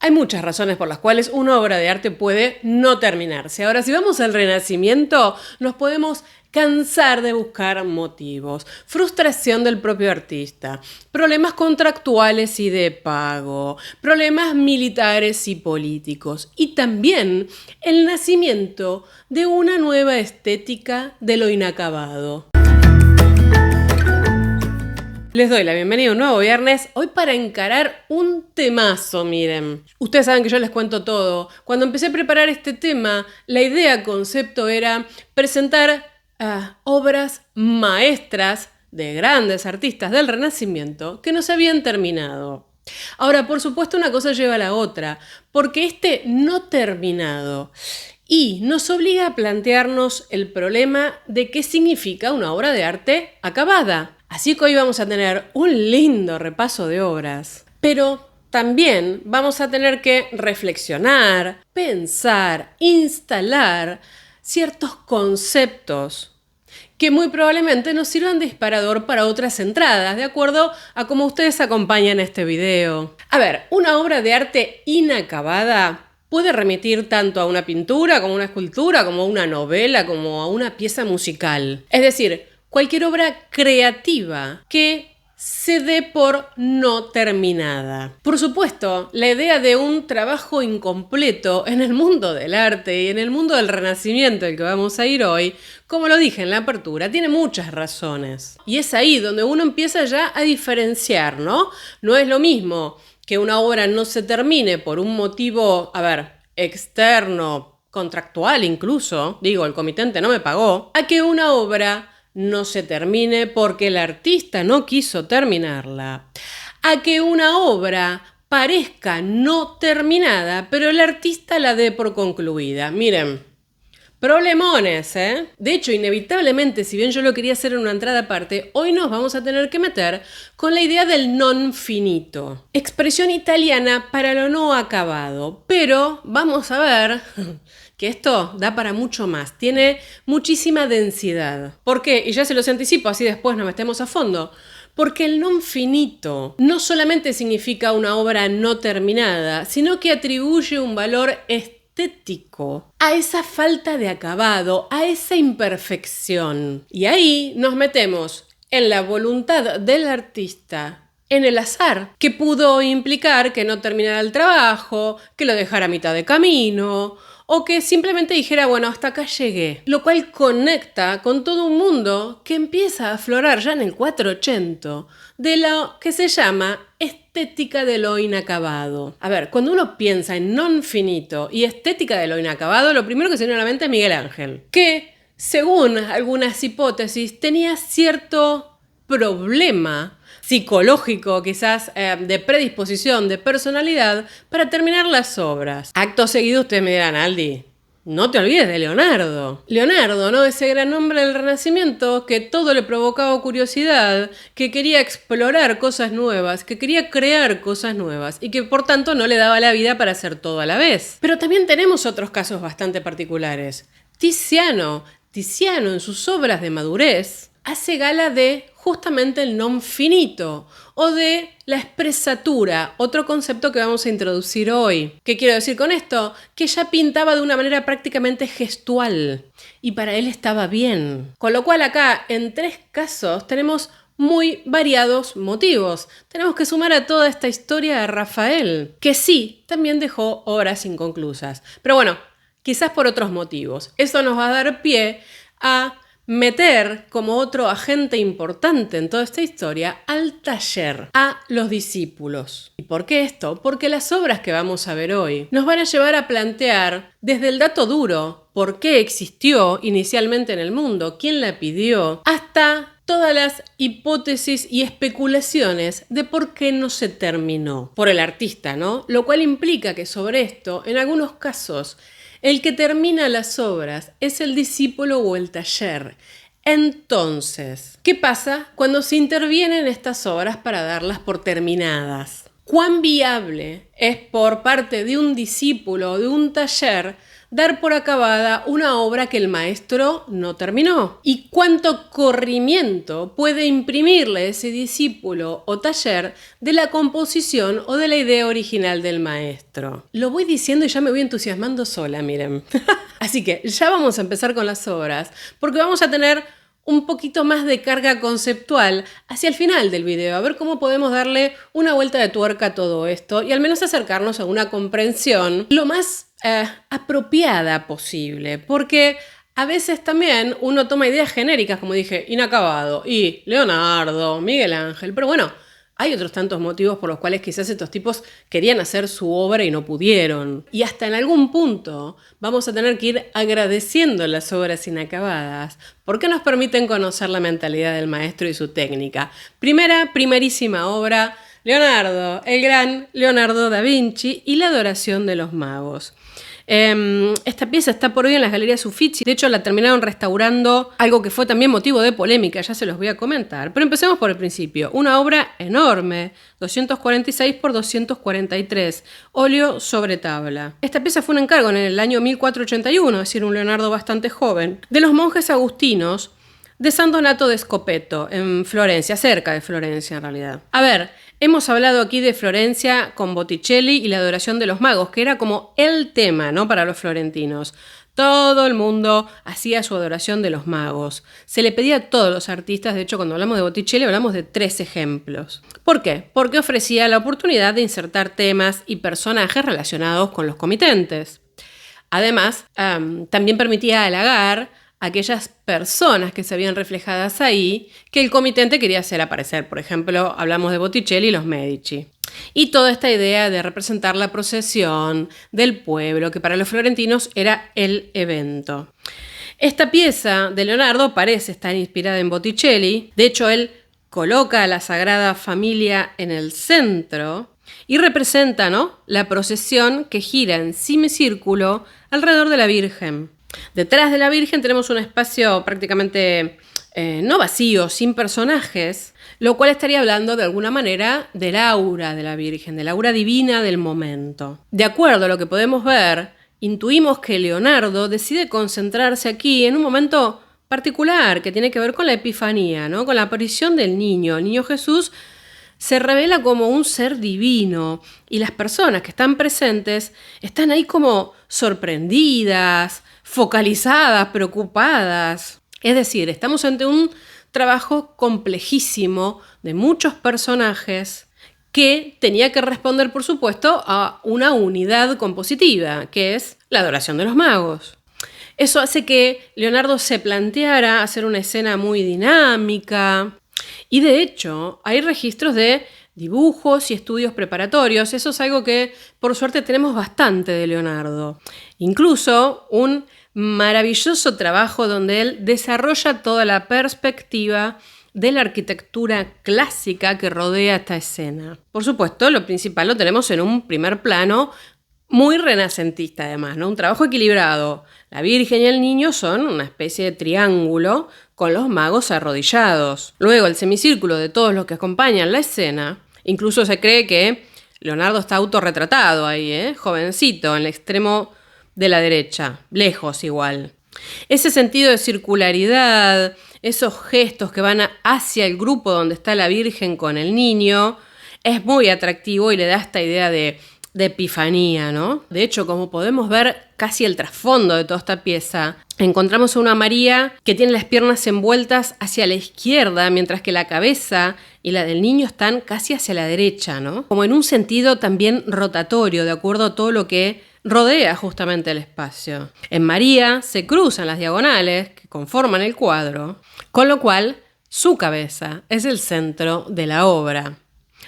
Hay muchas razones por las cuales una obra de arte puede no terminarse. Ahora, si vamos al Renacimiento, nos podemos cansar de buscar motivos, frustración del propio artista, problemas contractuales y de pago, problemas militares y políticos, y también el nacimiento de una nueva estética de lo inacabado. Les doy la bienvenida a un nuevo viernes, hoy para encarar un temazo, miren. Ustedes saben que yo les cuento todo. Cuando empecé a preparar este tema, la idea, concepto era presentar obras maestras de grandes artistas del Renacimiento que no se habían terminado. Ahora, por supuesto, una cosa lleva a la otra, porque este no terminado y nos obliga a plantearnos el problema de qué significa una obra de arte acabada. Así que hoy vamos a tener un lindo repaso de obras, pero también vamos a tener que reflexionar, pensar, instalar ciertos conceptos que muy probablemente nos sirvan de disparador para otras entradas, de acuerdo a cómo ustedes acompañan este video. A ver, una obra de arte inacabada puede remitir tanto a una pintura, como a una escultura, como a una novela, como a una pieza musical. Es decir, cualquier obra creativa que se dé por no terminada. Por supuesto, la idea de un trabajo incompleto en el mundo del arte y en el mundo del Renacimiento, al que vamos a ir hoy, como lo dije en la apertura, tiene muchas razones. Y es ahí donde uno empieza ya a diferenciar, ¿no? No es lo mismo que una obra no se termine por un motivo, externo, contractual incluso, digo, el comitente no me pagó, a que una obra no se termine porque el artista no quiso terminarla, a que una obra parezca no terminada, pero el artista la dé por concluida. Miren, problemones, ¿eh? De hecho, inevitablemente, si bien yo lo quería hacer en una entrada aparte, hoy nos vamos a tener que meter con la idea del non finito. Expresión italiana para lo no acabado, pero vamos a ver que esto da para mucho más, tiene muchísima densidad. ¿Por qué? Y ya se los anticipo, así después nos metemos a fondo. Porque el non finito no solamente significa una obra no terminada, sino que atribuye un valor estético a esa falta de acabado, a esa imperfección. Y ahí nos metemos en la voluntad del artista, en el azar, que pudo implicar que no terminara el trabajo, que lo dejara a mitad de camino, o que simplemente dijera, bueno, hasta acá llegué. Lo cual conecta con todo un mundo que empieza a aflorar ya en el 480 de lo que se llama estética de lo inacabado. A ver, cuando uno piensa en non finito y estética de lo inacabado, lo primero que se viene a la mente es Miguel Ángel, que, según algunas hipótesis, tenía cierto problema psicológico, quizás de predisposición, de personalidad, para terminar las obras. Acto seguido ustedes me dirán, Aldi, no te olvides de Leonardo. Leonardo, ¿no? Ese gran hombre del Renacimiento que todo le provocaba curiosidad, que quería explorar cosas nuevas, que quería crear cosas nuevas y que por tanto no le daba la vida para hacer todo a la vez. Pero también tenemos otros casos bastante particulares. Tiziano en sus obras de madurez hace gala de justamente el non finito o de la expresatura, otro concepto que vamos a introducir hoy. ¿Qué quiero decir con esto? Que ya pintaba de una manera prácticamente gestual y para él estaba bien. Con lo cual acá en 3 casos tenemos muy variados motivos. Tenemos que sumar a toda esta historia a Rafael, que sí, también dejó obras inconclusas. Pero bueno, quizás por otros motivos. Eso nos va a dar pie a meter como otro agente importante en toda esta historia al taller, a los discípulos. ¿Y por qué esto? Porque las obras que vamos a ver hoy nos van a llevar a plantear desde el dato duro, por qué existió inicialmente en el mundo, quién la pidió, hasta todas las hipótesis y especulaciones de por qué no se terminó por el artista, ¿no? Lo cual implica que sobre esto, en algunos casos, el que termina las obras es el discípulo o el taller. Entonces, ¿qué pasa cuando se intervienen estas obras para darlas por terminadas? ¿Cuán viable es por parte de un discípulo o de un taller dar por acabada una obra que el maestro no terminó. ¿Y cuánto corrimiento puede imprimirle ese discípulo o taller de la composición o de la idea original del maestro? Lo voy diciendo y ya me voy entusiasmando sola, miren. Así que ya vamos a empezar con las obras, porque vamos a tener un poquito más de carga conceptual hacia el final del video, a ver cómo podemos darle una vuelta de tuerca a todo esto y al menos acercarnos a una comprensión lo más apropiada posible, porque a veces también uno toma ideas genéricas, como dije, Inacabado y Leonardo, Miguel Ángel, pero bueno, hay otros tantos motivos por los cuales quizás estos tipos querían hacer su obra y no pudieron. Y hasta en algún punto vamos a tener que ir agradeciendo las obras inacabadas porque nos permiten conocer la mentalidad del maestro y su técnica. Primerísima obra, Leonardo, el gran Leonardo da Vinci y la adoración de los magos. Esta pieza está por hoy en las Galerías Uffizi. De hecho, la terminaron restaurando, algo que fue también motivo de polémica, ya se los voy a comentar. Pero empecemos por el principio. Una obra enorme, 246 por 243, óleo sobre tabla. Esta pieza fue un encargo en el año 1481, es decir, un Leonardo bastante joven, de los monjes agustinos de San Donato de Scopeto, en Florencia, cerca de Florencia en realidad. A ver, hemos hablado aquí de Florencia con Botticelli y la adoración de los magos, que era como el tema, ¿no?, para los florentinos. Todo el mundo hacía su adoración de los magos. Se le pedía a todos los artistas, de hecho cuando hablamos de Botticelli hablamos de 3 ejemplos. ¿Por qué? Porque ofrecía la oportunidad de insertar temas y personajes relacionados con los comitentes. Además, también permitía halagar aquellas personas que se habían reflejadas ahí que el comitente quería hacer aparecer. Por ejemplo, hablamos de Botticelli y los Medici. Y toda esta idea de representar la procesión del pueblo, que para los florentinos era el evento. Esta pieza de Leonardo parece estar inspirada en Botticelli. De hecho, él coloca a la Sagrada Familia en el centro y representa, ¿no?, la procesión que gira en semicírculo alrededor de la Virgen. Detrás de la Virgen tenemos un espacio prácticamente no vacío, sin personajes, lo cual estaría hablando de alguna manera del aura de la Virgen, del aura divina del momento. De acuerdo a lo que podemos ver, intuimos que Leonardo decide concentrarse aquí en un momento particular que tiene que ver con la Epifanía, ¿no?, con la aparición del niño. El niño Jesús se revela como un ser divino y las personas que están presentes están ahí como sorprendidas, focalizadas, preocupadas. Es decir, estamos ante un trabajo complejísimo de muchos personajes que tenía que responder, por supuesto, a una unidad compositiva, que es la adoración de los magos. Eso hace que Leonardo se planteara hacer una escena muy dinámica y, de hecho, hay registros de dibujos y estudios preparatorios. Eso es algo que, por suerte, tenemos bastante de Leonardo. Incluso un maravilloso trabajo donde él desarrolla toda la perspectiva de la arquitectura clásica que rodea esta escena. Por supuesto, lo principal lo tenemos en un primer plano muy renacentista además, ¿no? Un trabajo equilibrado. La Virgen y el niño son una especie de triángulo con los magos arrodillados. Luego el semicírculo de todos los que acompañan la escena. Incluso se cree que Leonardo está autorretratado ahí, jovencito, en el extremo de la derecha, lejos igual. Ese sentido de circularidad, esos gestos que van hacia el grupo donde está la Virgen con el niño, es muy atractivo y le da esta idea de epifanía, ¿no? De hecho, como podemos ver casi el trasfondo de toda esta pieza, encontramos a una María que tiene las piernas envueltas hacia la izquierda, mientras que la cabeza y la del niño están casi hacia la derecha, ¿no? Como en un sentido también rotatorio, de acuerdo a todo lo que rodea justamente el espacio. En María se cruzan las diagonales que conforman el cuadro, con lo cual su cabeza es el centro de la obra.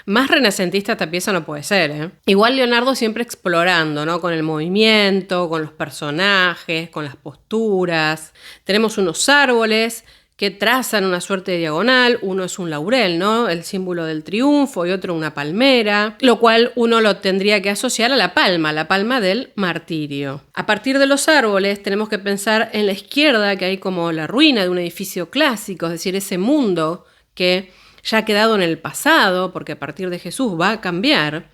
Más renacentista esta pieza no puede ser, ¿eh? Igual Leonardo siempre explorando, ¿no? Con el movimiento, con los personajes, con las posturas. Tenemos unos árboles que trazan una suerte de diagonal. Uno es un laurel, ¿no?, el símbolo del triunfo, y otro una palmera, lo cual uno lo tendría que asociar a la palma del martirio. A partir de los árboles tenemos que pensar en la izquierda, que hay como la ruina de un edificio clásico, es decir, ese mundo que ya ha quedado en el pasado, porque a partir de Jesús va a cambiar.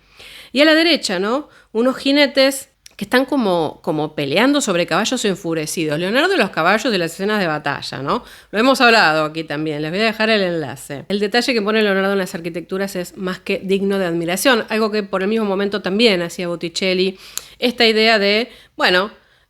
Y a la derecha, ¿no?, unos jinetes que están como peleando sobre caballos enfurecidos. Leonardo y los caballos de las escenas de batalla, ¿no? Lo hemos hablado aquí también, les voy a dejar el enlace. El detalle que pone Leonardo en las arquitecturas es más que digno de admiración, algo que por el mismo momento también hacía Botticelli. Esta idea de,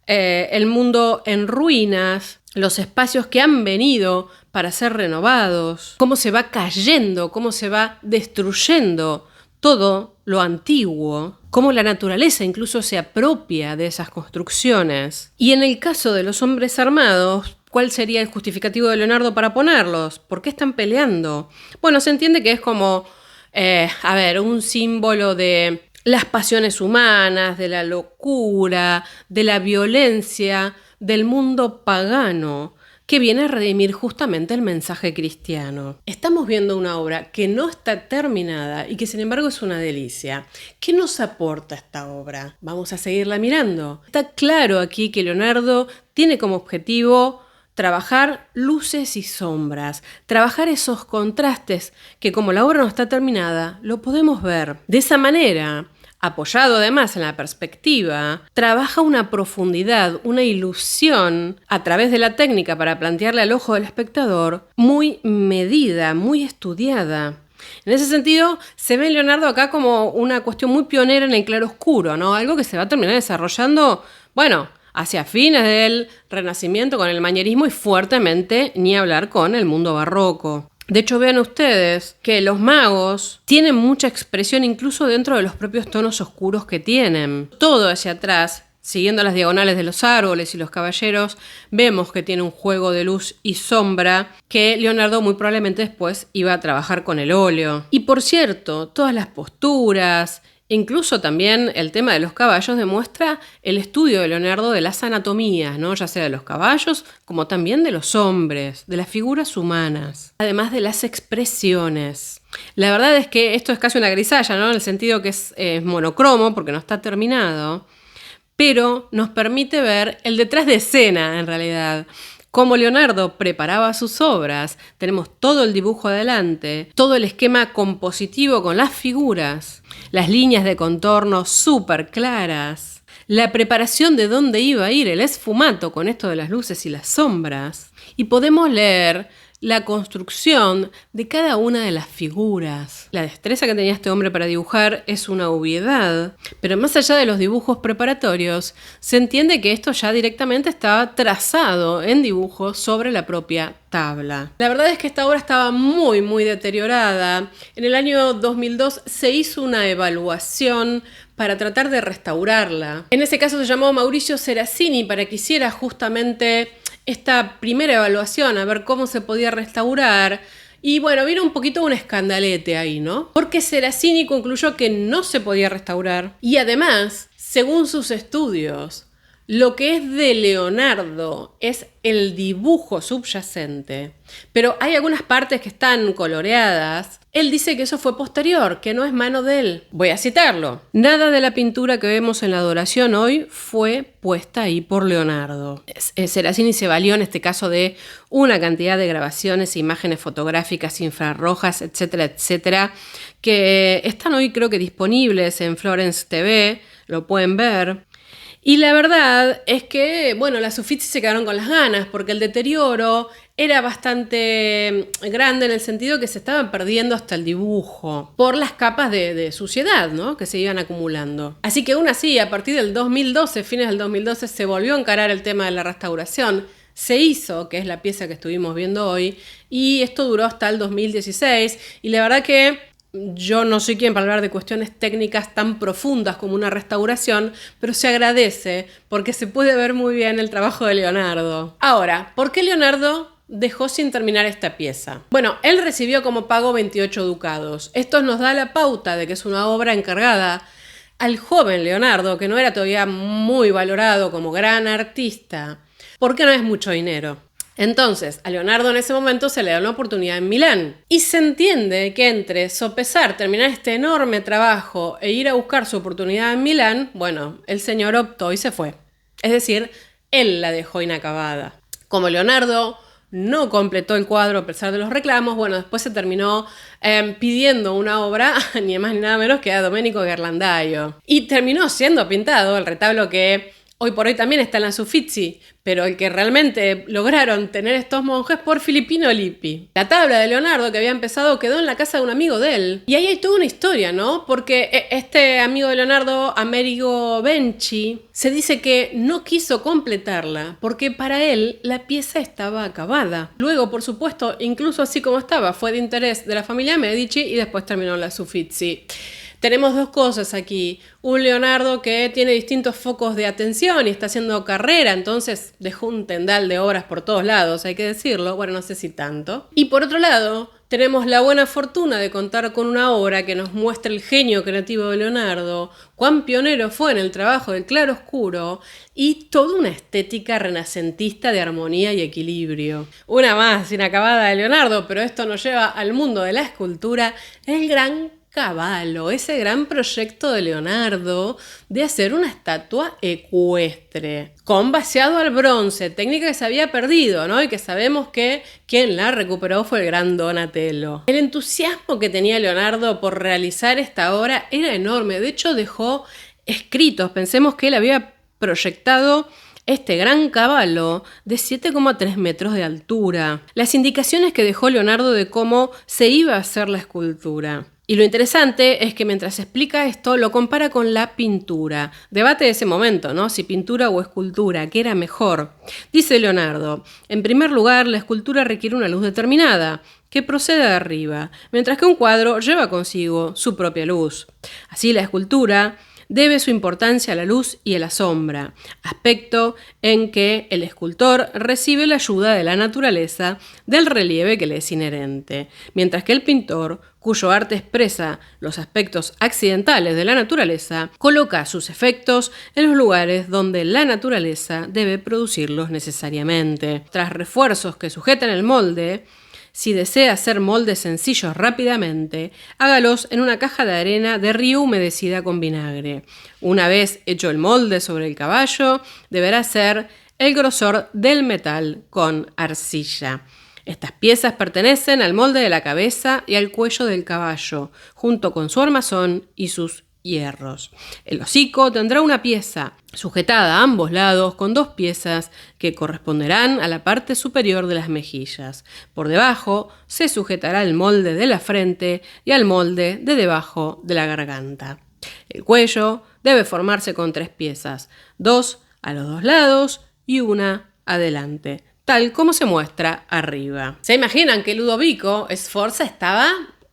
el mundo en ruinas, los espacios que han venido para ser renovados, cómo se va cayendo, cómo se va destruyendo todo lo antiguo, cómo la naturaleza incluso se apropia de esas construcciones. Y en el caso de los hombres armados, ¿cuál sería el justificativo de Leonardo para ponerlos? ¿Por qué están peleando? Bueno, se entiende que es como, un símbolo de las pasiones humanas, de la locura, de la violencia, del mundo pagano, que viene a redimir justamente el mensaje cristiano. Estamos viendo una obra que no está terminada y que sin embargo es una delicia. ¿Qué nos aporta esta obra? Vamos a seguirla mirando. Está claro aquí que Leonardo tiene como objetivo trabajar luces y sombras, trabajar esos contrastes que como la obra no está terminada, lo podemos ver. De esa manera, apoyado además en la perspectiva, trabaja una profundidad, una ilusión a través de la técnica para plantearle al ojo del espectador muy medida, muy estudiada. En ese sentido, se ve Leonardo acá como una cuestión muy pionera en el claroscuro, ¿no? Algo que se va a terminar desarrollando, hacia fines del Renacimiento con el manierismo y fuertemente ni hablar con el mundo barroco. De hecho, vean ustedes que los magos tienen mucha expresión incluso dentro de los propios tonos oscuros que tienen. Todo hacia atrás, siguiendo las diagonales de los árboles y los caballeros, vemos que tiene un juego de luz y sombra que Leonardo muy probablemente después iba a trabajar con el óleo. Y por cierto, todas las posturas, incluso también el tema de los caballos demuestra el estudio de Leonardo de las anatomías, ¿no? Ya sea de los caballos como también de los hombres, de las figuras humanas, además de las expresiones. La verdad es que esto es casi una grisalla, ¿no? En el sentido que es monocromo porque no está terminado, pero nos permite ver el detrás de escena en realidad. Cómo Leonardo preparaba sus obras, tenemos todo el dibujo adelante, todo el esquema compositivo con las figuras, las líneas de contorno súper claras, la preparación de dónde iba a ir el esfumato con esto de las luces y las sombras, y podemos leer la construcción de cada una de las figuras. La destreza que tenía este hombre para dibujar es una obviedad, pero más allá de los dibujos preparatorios, se entiende que esto ya directamente estaba trazado en dibujos sobre la propia tabla. La verdad es que esta obra estaba muy, muy deteriorada. En el año 2002 se hizo una evaluación para tratar de restaurarla. En ese caso se llamó Mauricio Seracini para que hiciera justamente esta primera evaluación, a ver cómo se podía restaurar. Y vino un poquito un escandalete ahí, ¿no? Porque Seracini concluyó que no se podía restaurar. Y además, según sus estudios, lo que es de Leonardo es el dibujo subyacente, pero hay algunas partes que están coloreadas. Él dice que eso fue posterior, que no es mano de él. Voy a citarlo. Nada de la pintura que vemos en la adoración hoy fue puesta ahí por Leonardo. Seracini se valió en este caso de una cantidad de grabaciones e imágenes fotográficas infrarrojas, etcétera, etcétera, que están hoy creo que disponibles en Florence TV, lo pueden ver. Y la verdad es que, las Uffizi se quedaron con las ganas porque el deterioro era bastante grande en el sentido que se estaban perdiendo hasta el dibujo por las capas de suciedad, ¿no?, que se iban acumulando. Así que aún así, a partir del 2012, fines del 2012, se volvió a encarar el tema de la restauración. Se hizo, que es la pieza que estuvimos viendo hoy, y esto duró hasta el 2016. Y la verdad que yo no soy quien para hablar de cuestiones técnicas tan profundas como una restauración, pero se agradece porque se puede ver muy bien el trabajo de Leonardo. Ahora, ¿por qué Leonardo dejó sin terminar esta pieza? Él recibió como pago 28 ducados. Esto nos da la pauta de que es una obra encargada al joven Leonardo, que no era todavía muy valorado como gran artista, porque no es mucho dinero. Entonces, a Leonardo en ese momento se le da una oportunidad en Milán. Y se entiende que entre sopesar, terminar este enorme trabajo e ir a buscar su oportunidad en Milán, el señor optó y se fue. Es decir, él la dejó inacabada. Como Leonardo no completó el cuadro a pesar de los reclamos. Bueno, después se terminó pidiendo una obra, ni más ni nada menos que a Domenico Ghirlandaio. Y terminó siendo pintado el retablo que hoy por hoy también está en la Uffizi, pero el que realmente lograron tener estos monjes por Filippino Lippi. La tabla de Leonardo que había empezado quedó en la casa de un amigo de él. Y ahí hay toda una historia, ¿no? Porque este amigo de Leonardo, Amerigo Benci, se dice que no quiso completarla porque para él la pieza estaba acabada. Luego, por supuesto, incluso así como estaba, fue de interés de la familia Medici y después terminó en la Uffizi. Tenemos dos cosas aquí. Un Leonardo que tiene distintos focos de atención y está haciendo carrera, entonces dejó un tendal de obras por todos lados, hay que decirlo. Bueno, no sé si tanto. Y por otro lado, tenemos la buena fortuna de contar con una obra que nos muestra el genio creativo de Leonardo, cuán pionero fue en el trabajo del claroscuro y toda una estética renacentista de armonía y equilibrio. Una más inacabada de Leonardo, pero esto nos lleva al mundo de la escultura, el gran Cavallo, ese gran proyecto de Leonardo de hacer una estatua ecuestre, con vaciado al bronce, técnica que se había perdido, ¿no? Y que sabemos que quien la recuperó fue el gran Donatello. El entusiasmo que tenía Leonardo por realizar esta obra era enorme, de hecho dejó escritos, pensemos que él había proyectado este gran caballo de 7,3 metros de altura, las indicaciones que dejó Leonardo de cómo se iba a hacer la escultura. Y lo interesante es que mientras explica esto, lo compara con la pintura. Debate de ese momento, ¿no? Si pintura o escultura, ¿qué era mejor? Dice Leonardo, en primer lugar, la escultura requiere una luz determinada, que procede de arriba, mientras que un cuadro lleva consigo su propia luz. Así la escultura debe su importancia a la luz y a la sombra, aspecto en que el escultor recibe la ayuda de la naturaleza del relieve que le es inherente, mientras que el pintor, cuyo arte expresa los aspectos accidentales de la naturaleza, coloca sus efectos en los lugares donde la naturaleza debe producirlos necesariamente. Tras refuerzos que sujetan el molde, si desea hacer moldes sencillos rápidamente, hágalos en una caja de arena de río humedecida con vinagre. Una vez hecho el molde sobre el caballo, deberá ser el grosor del metal con arcilla. Estas piezas pertenecen al molde de la cabeza y al cuello del caballo, junto con su armazón y sus hierros. El hocico tendrá una pieza sujetada a ambos lados con dos piezas que corresponderán a la parte superior de las mejillas. Por debajo se sujetará el molde de la frente y al molde de debajo de la garganta. El cuello debe formarse con tres piezas, dos a los dos lados y una adelante, tal como se muestra arriba. ¿Se imaginan que Ludovico Sforza estaba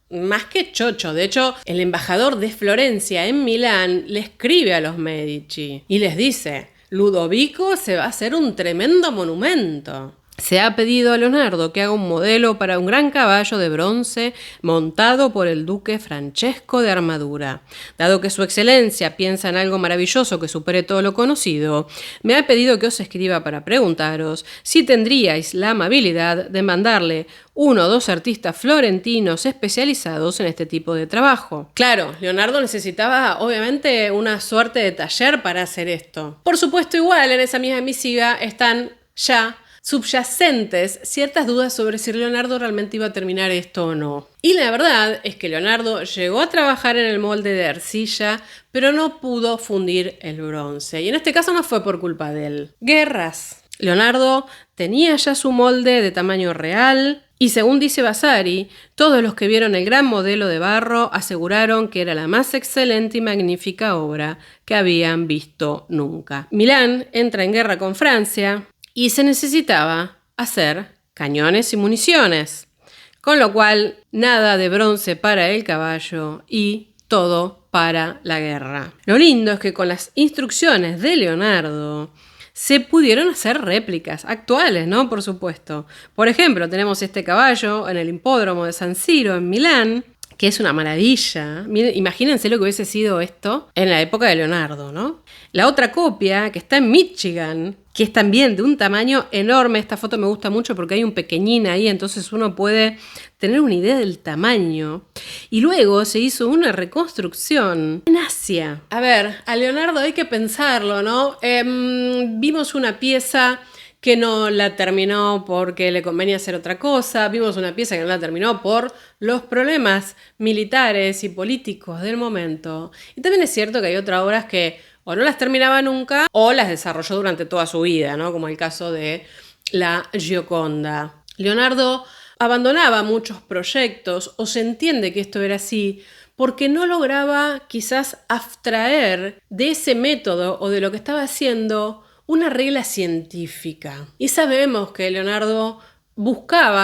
más que chocho? De hecho, el embajador de Florencia en Milán le escribe a los Medici y les dice: Ludovico se va a hacer un tremendo monumento. Se ha pedido a Leonardo que haga un modelo para un gran caballo de bronce montado por el duque Francesco de Armadura. Dado que su excelencia piensa en algo maravilloso que supere todo lo conocido, me ha pedido que os escriba para preguntaros si tendríais la amabilidad de mandarle uno o dos artistas florentinos especializados en este tipo de trabajo. Claro, Leonardo necesitaba obviamente una suerte de taller para hacer esto. Por supuesto, igual en esa misma misiva están ya subyacentes ciertas dudas sobre si Leonardo realmente iba a terminar esto o no. Y la verdad es que Leonardo llegó a trabajar en el molde de arcilla, pero no pudo fundir el bronce. Y en este caso no fue por culpa de él. Guerras. Leonardo tenía ya su molde de tamaño real y, según dice Vasari, todos los que vieron el gran modelo de barro aseguraron que era la más excelente y magnífica obra que habían visto nunca. Milán entra en guerra con Francia y se necesitaba hacer cañones y municiones, con lo cual nada de bronce para el caballo y todo para la guerra. Lo lindo es que con las instrucciones de Leonardo se pudieron hacer réplicas actuales, ¿no? Por supuesto. Por ejemplo, tenemos este caballo en el hipódromo de San Siro en Milán, que es una maravilla. Miren, imagínense lo que hubiese sido esto en la época de Leonardo, ¿no? La otra copia, que está en Michigan, que es también de un tamaño enorme. Esta foto me gusta mucho porque hay un pequeñín ahí, entonces uno puede tener una idea del tamaño. Y luego se hizo una reconstrucción en Asia. A ver, a Leonardo hay que pensarlo, ¿no? Vimos una pieza que no la terminó porque le convenía hacer otra cosa, vimos una pieza que no la terminó por los problemas militares y políticos del momento. Y también es cierto que hay otras obras que o no las terminaba nunca o las desarrolló durante toda su vida, ¿no? Como el caso de la Gioconda. Leonardo abandonaba muchos proyectos, o se entiende que esto era así, porque no lograba quizás abstraer de ese método o de lo que estaba haciendo una regla científica. Y sabemos que Leonardo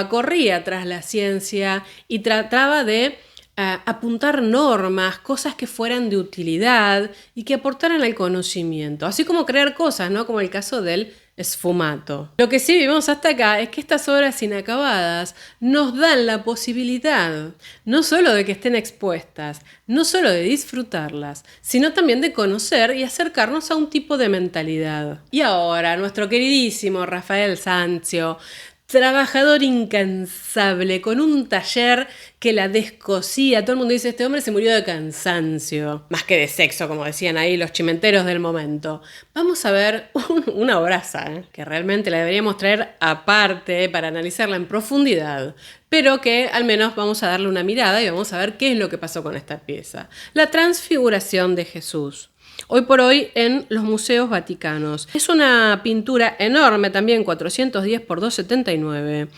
corría tras la ciencia y trataba de apuntar normas, cosas que fueran de utilidad y que aportaran al conocimiento, así como crear cosas, ¿no? Como el caso del sfumato. Lo que sí vimos hasta acá es que estas obras inacabadas nos dan la posibilidad no solo de que estén expuestas, no solo de disfrutarlas, sino también de conocer y acercarnos a un tipo de mentalidad. Y ahora, nuestro queridísimo Rafael Sanzio, trabajador incansable, con un taller que la descosía. Todo el mundo dice, este hombre se murió de cansancio, más que de sexo, como decían ahí los chimenteros del momento. Vamos a ver una obraza, que realmente la deberíamos traer aparte para analizarla en profundidad, pero que al menos vamos a darle una mirada y vamos a ver qué es lo que pasó con esta pieza. La transfiguración de Jesús. Hoy por hoy en los museos vaticanos. Es una pintura enorme también, 410 por 279,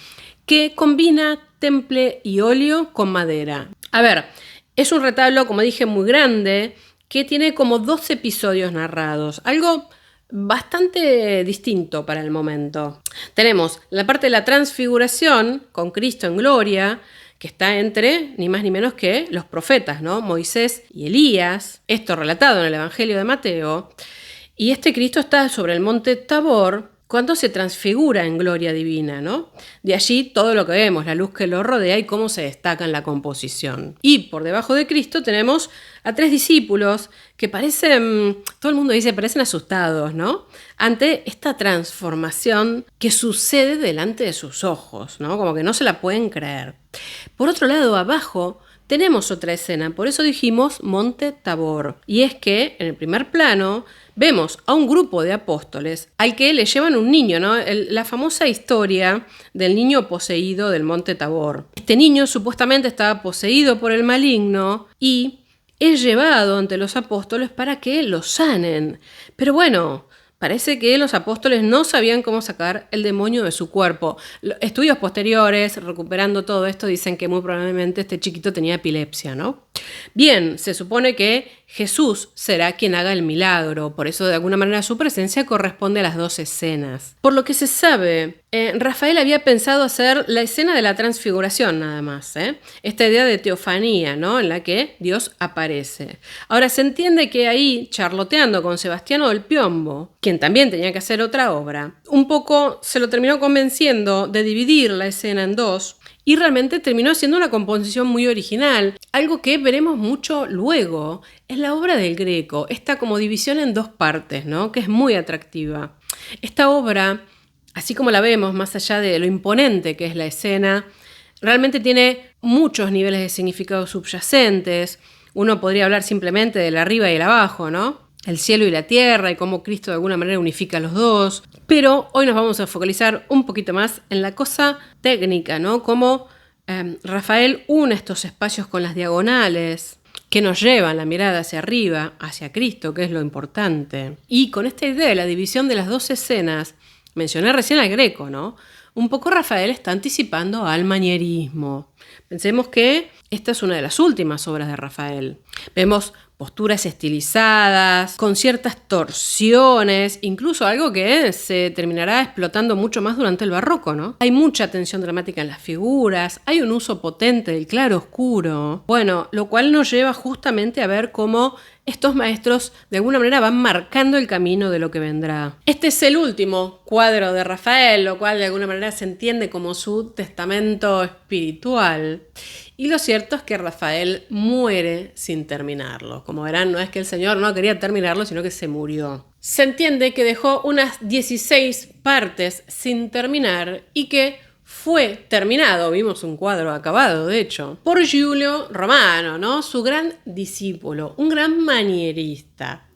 que combina temple y óleo con madera. A ver, es un retablo, como dije, muy grande, que tiene como 12 episodios narrados, algo bastante distinto para el momento. Tenemos la parte de la transfiguración con Cristo en gloria, que está entre ni más ni menos que los profetas, ¿no? Moisés y Elías, esto relatado en el Evangelio de Mateo, y este Cristo está sobre el monte Tabor cuando se transfigura en gloria divina, ¿no? De allí todo lo que vemos, la luz que lo rodea y cómo se destaca en la composición. Y por debajo de Cristo tenemos a 3 discípulos que parecen, todo el mundo dice, parecen asustados, ¿no? Ante esta transformación que sucede delante de sus ojos, ¿no? Como que no se la pueden creer. Por otro lado, abajo tenemos otra escena, por eso dijimos Monte Tabor. Y es que en el primer plano vemos a un grupo de apóstoles al que le llevan un niño, ¿no? La famosa historia del niño poseído del Monte Tabor. Este niño supuestamente estaba poseído por el maligno y es llevado ante los apóstoles para que lo sanen. Pero bueno, parece que los apóstoles no sabían cómo sacar el demonio de su cuerpo. Estudios posteriores, recuperando todo esto, dicen que muy probablemente este chiquito tenía epilepsia, ¿no? Bien, se supone que Jesús será quien haga el milagro, por eso de alguna manera su presencia corresponde a las 2 escenas. Por lo que se sabe, Rafael había pensado hacer la escena de la transfiguración nada más, esta idea de teofanía, ¿no? En la que Dios aparece. Ahora se entiende que ahí, charloteando con Sebastiano del Piombo, quien también tenía que hacer otra obra, un poco se lo terminó convenciendo de dividir la escena en 2, y realmente terminó siendo una composición muy original, algo que veremos mucho luego en la obra del Greco, esta como división en 2 partes, ¿no? Que es muy atractiva. Esta obra, así como la vemos, más allá de lo imponente que es la escena, realmente tiene muchos niveles de significado subyacentes. Uno podría hablar simplemente del arriba y el abajo, ¿no? El cielo y la tierra y cómo Cristo de alguna manera unifica los dos. Pero hoy nos vamos a focalizar un poquito más en la cosa técnica, ¿no? Cómo Rafael une estos espacios con las diagonales que nos llevan la mirada hacia arriba, hacia Cristo, que es lo importante. Y con esta idea de la división de las 2 escenas, mencioné recién al Greco, ¿no? Un poco Rafael está anticipando al manierismo. Pensemos que esta es una de las últimas obras de Rafael. Vemos posturas estilizadas, con ciertas torsiones, incluso algo que se terminará explotando mucho más durante el barroco, ¿no? Hay mucha tensión dramática en las figuras, hay un uso potente del claro-oscuro, bueno, lo cual nos lleva justamente a ver cómo estos maestros de alguna manera van marcando el camino de lo que vendrá. Este es el último cuadro de Rafael, lo cual de alguna manera se entiende como su testamento espiritual. Y lo cierto es que Rafael muere sin terminarlo. Como verán, no es que el señor no quería terminarlo, sino que se murió. Se entiende que dejó unas 16 partes sin terminar y que fue terminado, vimos un cuadro acabado de hecho, por Giulio Romano, ¿no? Su gran discípulo, un gran manierista.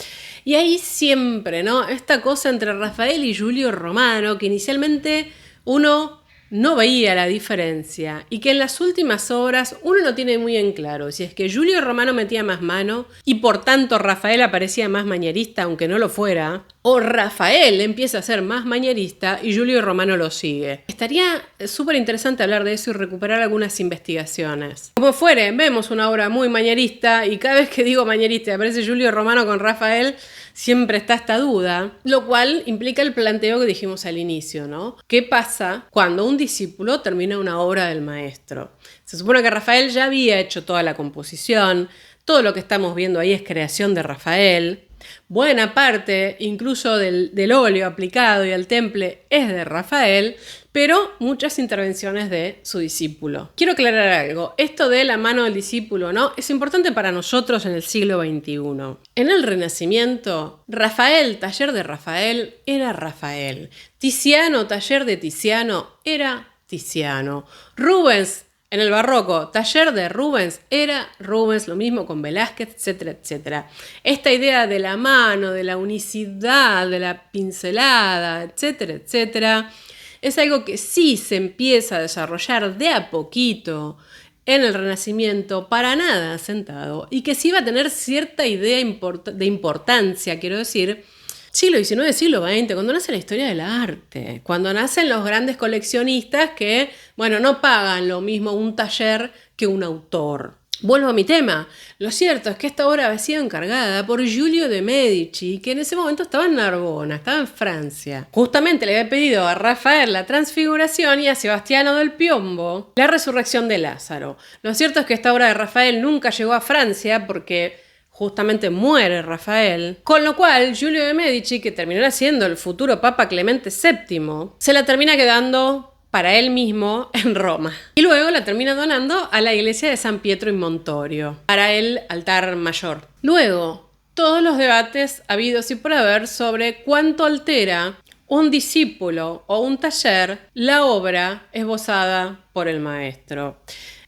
Y ahí siempre, ¿no? Esta cosa entre Rafael y Giulio Romano, que inicialmente uno no veía la diferencia y que en las últimas obras uno no tiene muy en claro si es que Giulio Romano metía más mano y por tanto Rafael aparecía más mañerista aunque no lo fuera, o Rafael empieza a ser más mañerista y Giulio Romano lo sigue. Estaría súper interesante hablar de eso y recuperar algunas investigaciones. Como fuere, vemos una obra muy mañerista y cada vez que digo mañerista y aparece Giulio Romano con Rafael, siempre está esta duda, lo cual implica el planteo que dijimos al inicio, ¿no? ¿Qué pasa cuando un discípulo termina una obra del maestro? Se supone que Rafael ya había hecho toda la composición, todo lo que estamos viendo ahí es creación de Rafael. Buena parte, incluso del óleo aplicado y al temple, es de Rafael, pero muchas intervenciones de su discípulo. Quiero aclarar algo, esto de la mano del discípulo, ¿no? Es importante para nosotros en el siglo XXI. En el Renacimiento, Rafael, taller de Rafael, era Rafael. Tiziano, taller de Tiziano, era Tiziano. Rubens, en el barroco, taller de Rubens, era Rubens, lo mismo con Velázquez, etcétera, etcétera. Esta idea de la mano, de la unicidad, de la pincelada, etcétera, etcétera, es algo que sí se empieza a desarrollar de a poquito en el Renacimiento, para nada asentado, y que sí va a tener cierta idea de importancia, quiero decir, siglo XIX, siglo XX, cuando nace la historia del arte, cuando nacen los grandes coleccionistas que, bueno, no pagan lo mismo un taller que un autor. Vuelvo a mi tema. Lo cierto es que esta obra había sido encargada por Giulio de Medici, que en ese momento estaba en Narbona, estaba en Francia. Justamente le había pedido a Rafael la transfiguración y a Sebastiano del Piombo la resurrección de Lázaro. Lo cierto es que esta obra de Rafael nunca llegó a Francia porque justamente muere Rafael, con lo cual Giulio de Medici, que terminará siendo el futuro Papa Clemente VII, se la termina quedando para él mismo en Roma. Y luego la termina donando a la iglesia de San Pietro in Montorio, para el altar mayor. Luego, todos los debates habidos y por haber sobre cuánto altera un discípulo o un taller la obra esbozada por el maestro.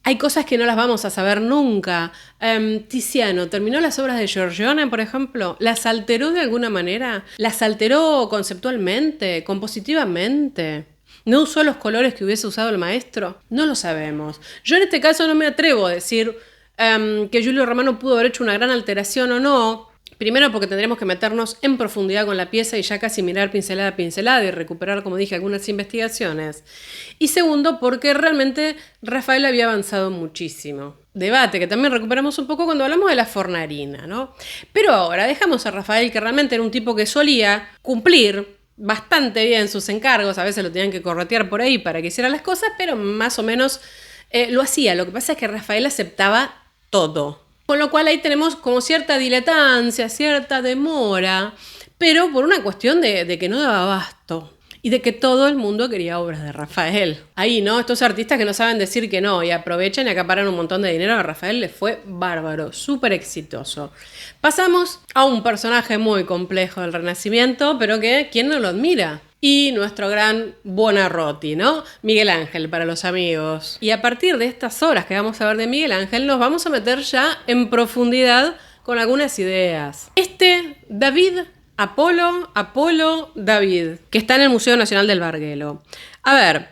Hay cosas que no las vamos a saber nunca. Tiziano terminó las obras de Giorgione, por ejemplo. ¿Las alteró de alguna manera? ¿Las alteró conceptualmente, compositivamente? ¿No usó los colores que hubiese usado el maestro? No lo sabemos. Yo en este caso no me atrevo a decir que Giulio Romano pudo haber hecho una gran alteración o no. Primero porque tendremos que meternos en profundidad con la pieza y ya casi mirar pincelada a pincelada y recuperar, como dije, algunas investigaciones. Y segundo porque realmente Rafael había avanzado muchísimo. Debate que también recuperamos un poco cuando hablamos de la fornarina, ¿no? Pero ahora dejamos a Rafael, que realmente era un tipo que solía cumplir bastante bien sus encargos, a veces lo tenían que corretear por ahí para que hiciera las cosas, pero más o menos lo hacía. Lo que pasa es que Rafael aceptaba todo. Con lo cual ahí tenemos como cierta dilatancia, cierta demora, pero por una cuestión de que no daba abasto y de que todo el mundo quería obras de Rafael. Ahí, ¿no? Estos artistas que no saben decir que no y aprovechan y acaparan un montón de dinero, a Rafael le fue bárbaro, súper exitoso. Pasamos a un personaje muy complejo del Renacimiento, pero que, ¿quién no lo admira? Y nuestro gran Buonarroti, ¿no? Miguel Ángel para los amigos. Y a partir de estas horas que vamos a ver de Miguel Ángel, nos vamos a meter ya en profundidad con algunas ideas. David Apolo David, que está en el Museo Nacional del Barguelo. A ver,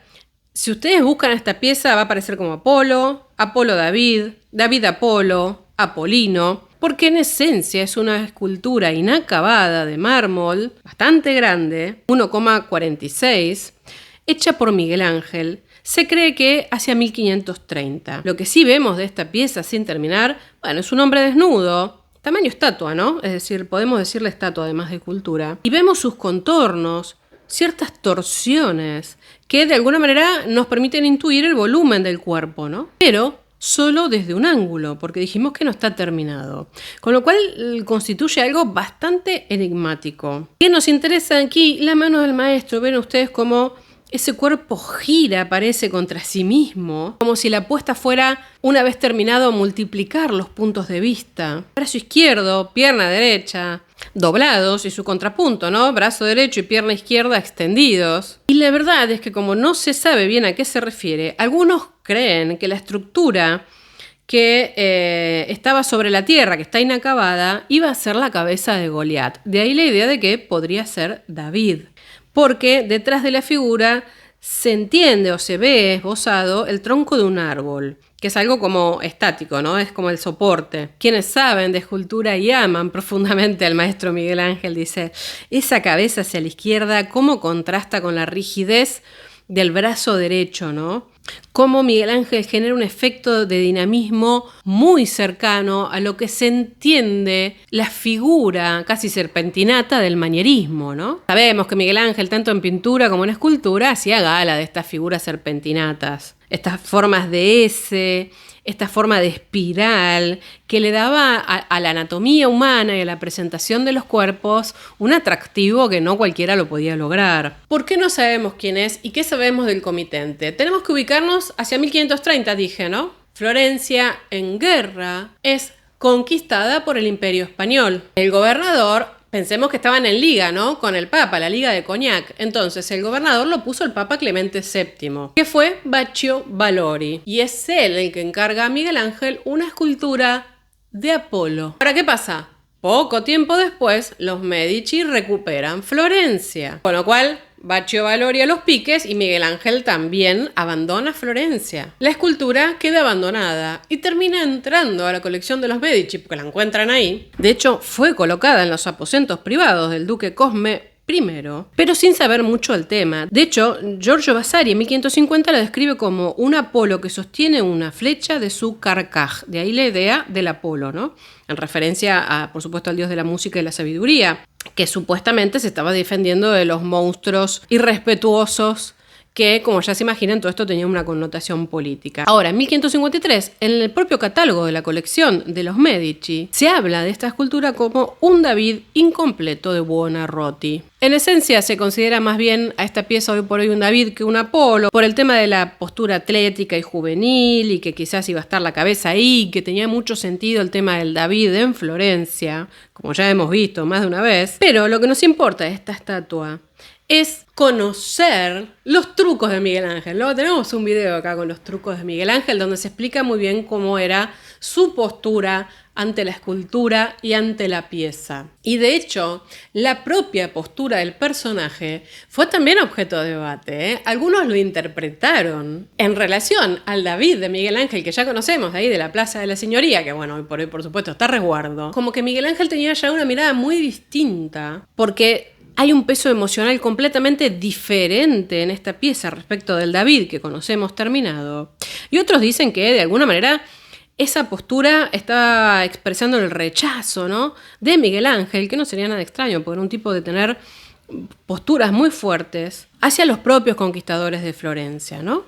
si ustedes buscan esta pieza va a aparecer como Apolo David, David Apolo, Apolino, porque en esencia es una escultura inacabada de mármol, bastante grande, 1,46, hecha por Miguel Ángel. Se cree que hacia 1530. Lo que sí vemos de esta pieza sin terminar, bueno, es un hombre desnudo, tamaño estatua, ¿no? Es decir, podemos decirle estatua además de escultura. Y vemos sus contornos, ciertas torsiones, que de alguna manera nos permiten intuir el volumen del cuerpo, ¿no? Pero solo desde un ángulo, porque dijimos que no está terminado. Con lo cual constituye algo bastante enigmático. ¿Qué nos interesa aquí? La mano del maestro. Ven ustedes cómo ese cuerpo gira, parece, contra sí mismo, como si la apuesta fuera, una vez terminado, multiplicar los puntos de vista. Brazo izquierdo, pierna derecha, doblados, y su contrapunto, ¿no? Brazo derecho y pierna izquierda extendidos. Y la verdad es que como no se sabe bien a qué se refiere, algunos creen que la estructura que estaba sobre la tierra, que está inacabada, iba a ser la cabeza de Goliat. De ahí la idea de que podría ser David, porque detrás de la figura se entiende o se ve esbozado el tronco de un árbol, que es algo como estático, ¿no? Es como el soporte. Quienes saben de escultura y aman profundamente al maestro Miguel Ángel, dice, esa cabeza hacia la izquierda, cómo contrasta con la rigidez del brazo derecho, ¿no? Cómo Miguel Ángel genera un efecto de dinamismo muy cercano a lo que se entiende la figura casi serpentinata del manierismo, ¿no? Sabemos que Miguel Ángel, tanto en pintura como en escultura, hacía gala de estas figuras serpentinatas, estas formas de S, esta forma de espiral que le daba a la anatomía humana y a la presentación de los cuerpos un atractivo que no cualquiera lo podía lograr. ¿Por qué no sabemos quién es y qué sabemos del comitente? Tenemos que ubicarnos hacia 1530, dije, ¿no? Florencia, en guerra, es conquistada por el Imperio Español. El gobernador, pensemos que estaban en liga, ¿no? Con el Papa, la Liga de Cognac. Entonces, el gobernador lo puso el Papa Clemente VII, que fue Baccio Valori. Y es él el que encarga a Miguel Ángel una escultura de Apolo. ¿Para qué pasa? Poco tiempo después, los Medici recuperan Florencia. Con lo cual, Baccio Valori a los piques y Miguel Ángel también abandona Florencia. La escultura queda abandonada y termina entrando a la colección de los Medici porque la encuentran ahí. De hecho, fue colocada en los aposentos privados del duque Cosme I, pero sin saber mucho del tema. De hecho, Giorgio Vasari en 1550 la describe como un Apolo que sostiene una flecha de su carcaj. De ahí la idea del Apolo, ¿no? En referencia a, por supuesto, al dios de la música y la sabiduría, que supuestamente se estaba defendiendo de los monstruos irrespetuosos que, como ya se imaginan, todo esto tenía una connotación política. Ahora, en 1553, en el propio catálogo de la colección de los Medici, se habla de esta escultura como un David incompleto de Buonarroti. En esencia, se considera más bien a esta pieza hoy por hoy un David que un Apolo, por el tema de la postura atlética y juvenil, y que quizás iba a estar la cabeza ahí, que tenía mucho sentido el tema del David en Florencia, como ya hemos visto más de una vez. Pero lo que nos importa de esta estatua es conocer los trucos de Miguel Ángel. Luego tenemos un video acá con los trucos de Miguel Ángel donde se explica muy bien cómo era su postura ante la escultura y ante la pieza. Y de hecho, la propia postura del personaje fue también objeto de debate, ¿eh? Algunos lo interpretaron en relación al David de Miguel Ángel, que ya conocemos de ahí de la Plaza de la Señoría, que bueno, hoy por hoy por supuesto está a resguardo. Como que Miguel Ángel tenía ya una mirada muy distinta, porque hay un peso emocional completamente diferente en esta pieza respecto del David que conocemos terminado. Y otros dicen que de alguna manera esa postura estaba expresando el rechazo, ¿no?, de Miguel Ángel, que no sería nada extraño, porque era un tipo de tener posturas muy fuertes hacia los propios conquistadores de Florencia, ¿no?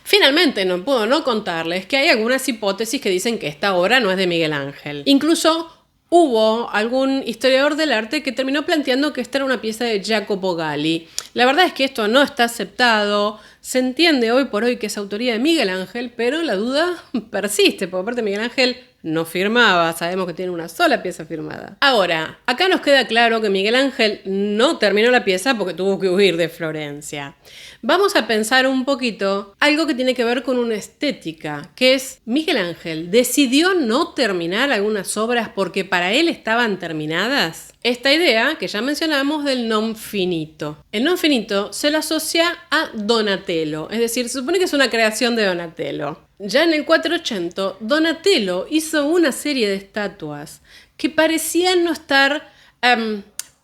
Finalmente, no puedo no contarles que hay algunas hipótesis que dicen que esta obra no es de Miguel Ángel. Incluso hubo algún historiador del arte que terminó planteando que esta era una pieza de Jacopo Galli. La verdad es que esto no está aceptado. Se entiende hoy por hoy que es autoría de Miguel Ángel, pero la duda persiste, porque aparte Miguel Ángel no firmaba, sabemos que tiene una sola pieza firmada. Ahora, acá nos queda claro que Miguel Ángel no terminó la pieza porque tuvo que huir de Florencia. Vamos a pensar un poquito algo que tiene que ver con una estética, que es Miguel Ángel decidió no terminar algunas obras porque para él estaban terminadas. Esta idea que ya mencionamos del non finito. El non finito se lo asocia a Donatello, es decir, se supone que es una creación de Donatello. Ya en el 480, Donatello hizo una serie de estatuas que parecían no estar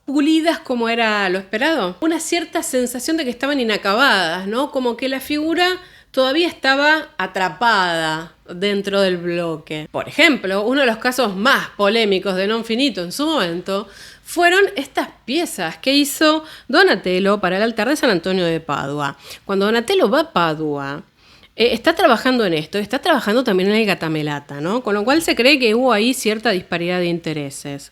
pulidas como era lo esperado. Una cierta sensación de que estaban inacabadas, ¿no? Como que la figura todavía estaba atrapada dentro del bloque. Por ejemplo, uno de los casos más polémicos de non finito en su momento fueron estas piezas que hizo Donatello para el altar de San Antonio de Padua. Cuando Donatello va a Padua, está trabajando en esto, está trabajando también en el Gatamelata, ¿no? Con lo cual se cree que hubo ahí cierta disparidad de intereses.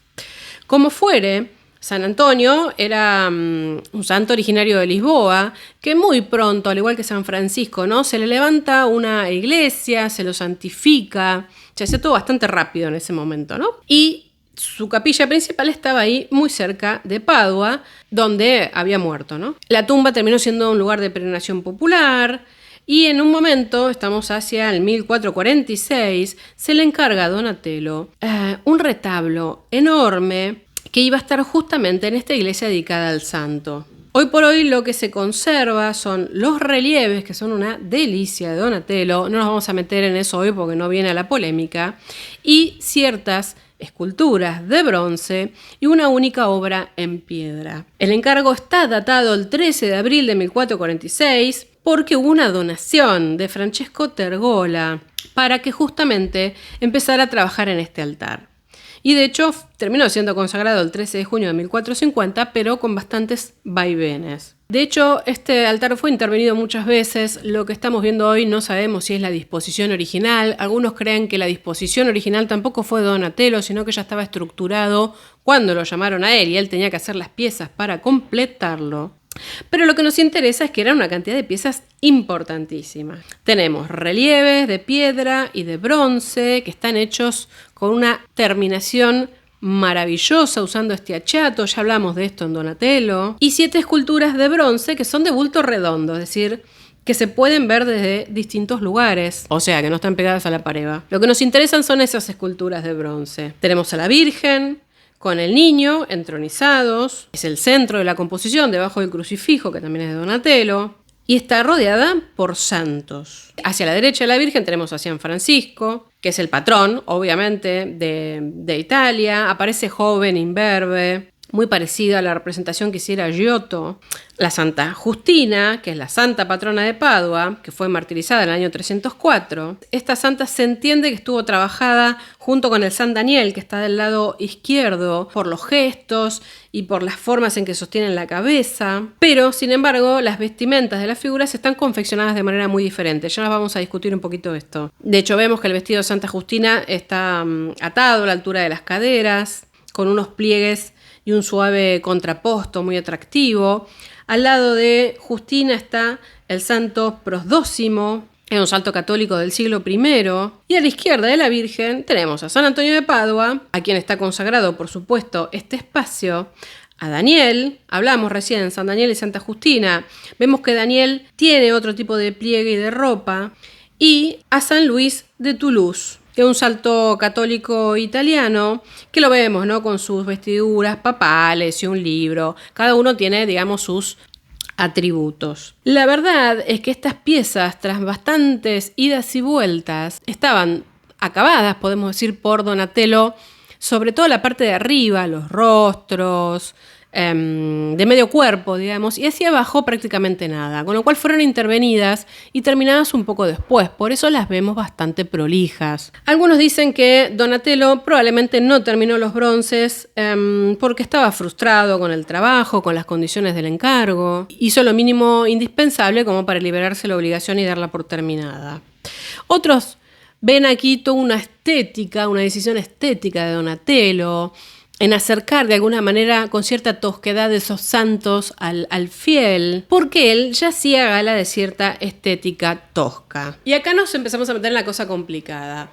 Como fuere, San Antonio era un santo originario de Lisboa, que muy pronto, al igual que San Francisco, ¿no?, se le levanta una iglesia, se lo santifica, se hacía todo bastante rápido en ese momento, ¿no? Y su capilla principal estaba ahí, muy cerca de Padua, donde había muerto, ¿no? La tumba terminó siendo un lugar de peregrinación popular, Y en un momento, estamos hacia el 1446, se le encarga a Donatello un retablo enorme que iba a estar justamente en esta iglesia dedicada al santo. Hoy por hoy lo que se conserva son los relieves, que son una delicia de Donatello, no nos vamos a meter en eso hoy porque no viene a la polémica, y ciertas esculturas de bronce y una única obra en piedra. El encargo está datado el 13 de abril de 1446 porque hubo una donación de Francesco Tergola para que justamente empezara a trabajar en este altar. Y de hecho terminó siendo consagrado el 13 de junio de 1450, pero con bastantes vaivenes. De hecho, este altar fue intervenido muchas veces. Lo que estamos viendo hoy no sabemos si es la disposición original. Algunos creen que la disposición original tampoco fue de Donatello, sino que ya estaba estructurado cuando lo llamaron a él y él tenía que hacer las piezas para completarlo. Pero lo que nos interesa es que era una cantidad de piezas importantísima. Tenemos relieves de piedra y de bronce que están hechos con una terminación maravillosa usando este achato, ya hablamos de esto en Donatello, y 7 esculturas de bronce que son de bulto redondo, es decir, que se pueden ver desde distintos lugares, o sea, que no están pegadas a la pared. Lo que nos interesan son esas esculturas de bronce. Tenemos a la Virgen con el niño entronizados, es el centro de la composición, debajo del crucifijo, que también es de Donatello, y está rodeada por santos. Hacia la derecha de la Virgen tenemos a San Francisco, que es el patrón, obviamente, de Italia. Aparece joven, imberbe, muy parecida a la representación que hiciera Giotto. La Santa Justina, que es la santa patrona de Padua, que fue martirizada en el año 304. Esta santa se entiende que estuvo trabajada junto con el San Daniel, que está del lado izquierdo, por los gestos y por las formas en que sostienen la cabeza. Pero, sin embargo, las vestimentas de las figuras están confeccionadas de manera muy diferente. Ya nos vamos a discutir un poquito esto. De hecho, vemos que el vestido de Santa Justina está atado a la altura de las caderas, con unos pliegues y un suave contraposto muy atractivo. Al lado de Justina está el santo Prosdóximo, es un santo católico del siglo I. Y a la izquierda de la Virgen tenemos a San Antonio de Padua, a quien está consagrado, por supuesto, este espacio. A Daniel, hablamos recién, San Daniel y Santa Justina. Vemos que Daniel tiene otro tipo de pliegue y de ropa. Y a San Luis de Toulouse, que es un santo católico italiano, que lo vemos, ¿no?, con sus vestiduras papales y un libro. Cada uno tiene, digamos, sus atributos. La verdad es que estas piezas, tras bastantes idas y vueltas, estaban acabadas, podemos decir, por Donatello, sobre todo la parte de arriba, los rostros, de medio cuerpo, digamos, y hacia abajo prácticamente nada, con lo cual fueron intervenidas y terminadas un poco después, por eso las vemos bastante prolijas. Algunos dicen que Donatello probablemente no terminó los bronces porque estaba frustrado con el trabajo, con las condiciones del encargo, hizo lo mínimo indispensable como para liberarse de la obligación y darla por terminada. Otros ven aquí toda una estética, una decisión estética de Donatello, en acercar de alguna manera con cierta tosquedad de esos santos al fiel, porque él ya hacía gala de cierta estética tosca. Y acá nos empezamos a meter en la cosa complicada.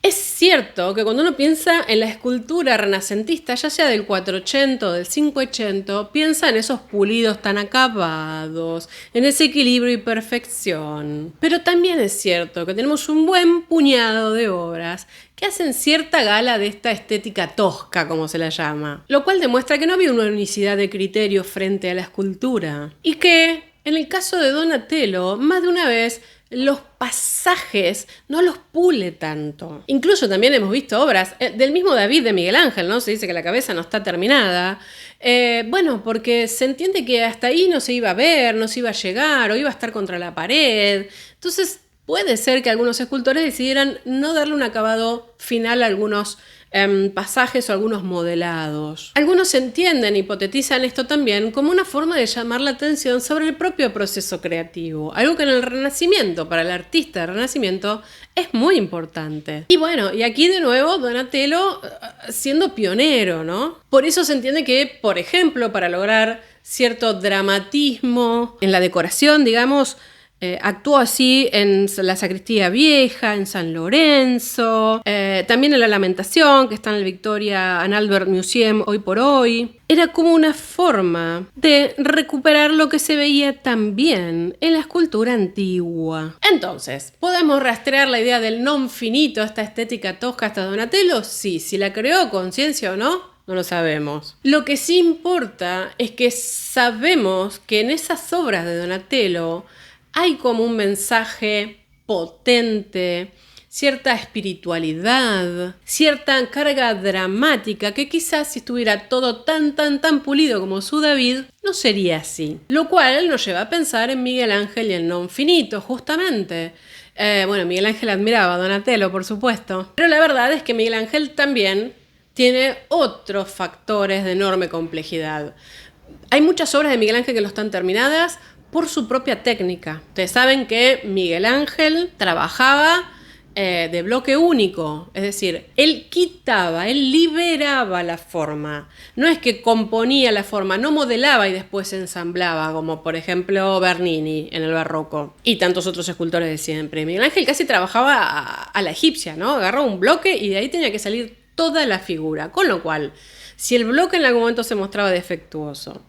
Es cierto que cuando uno piensa en la escultura renacentista, ya sea del 480 o del 580, piensa en esos pulidos tan acabados, en ese equilibrio y perfección. Pero también es cierto que tenemos un buen puñado de obras que hacen cierta gala de esta estética tosca, como se la llama, lo cual demuestra que no había una unicidad de criterio frente a la escultura. Y que, en el caso de Donatello, más de una vez los pasajes no los pule tanto. Incluso también hemos visto obras del mismo David de Miguel Ángel, ¿no? Se dice que la cabeza no está terminada. Bueno, porque se entiende que hasta ahí no se iba a ver, no se iba a llegar o iba a estar contra la pared. Entonces puede ser que algunos escultores decidieran no darle un acabado final a algunos pasajes o algunos modelados. Algunos entienden, hipotetizan esto también como una forma de llamar la atención sobre el propio proceso creativo, algo que en el Renacimiento, para el artista del Renacimiento, es muy importante. Y bueno, y aquí de nuevo Donatello siendo pionero, ¿no? Por eso se entiende que, por ejemplo, para lograr cierto dramatismo en la decoración, digamos, Actuó así en la Sacristía Vieja, en San Lorenzo, también en La Lamentación, que está en el Victoria and Albert Museum hoy por hoy. Era como una forma de recuperar lo que se veía también en la escultura antigua. Entonces, ¿podemos rastrear la idea del non finito, esta estética tosca hasta Donatello? Sí, si la creó con ciencia o no, no lo sabemos. Lo que sí importa es que sabemos que en esas obras de Donatello hay como un mensaje potente, cierta espiritualidad, cierta carga dramática que quizás si estuviera todo tan pulido como su David, no sería así. Lo cual nos lleva a pensar en Miguel Ángel y el non finito, justamente. Miguel Ángel admiraba a Donatello, por supuesto, pero la verdad es que Miguel Ángel también tiene otros factores de enorme complejidad. Hay muchas obras de Miguel Ángel que no están terminadas por su propia técnica. Ustedes saben que Miguel Ángel trabajaba de bloque único, es decir, él liberaba la forma. No es que componía la forma, no modelaba y después ensamblaba, como por ejemplo Bernini en el barroco y tantos otros escultores de siempre. Miguel Ángel casi trabajaba a la egipcia, ¿no? Agarraba un bloque y de ahí tenía que salir toda la figura, con lo cual, si el bloque en algún momento se mostraba defectuoso,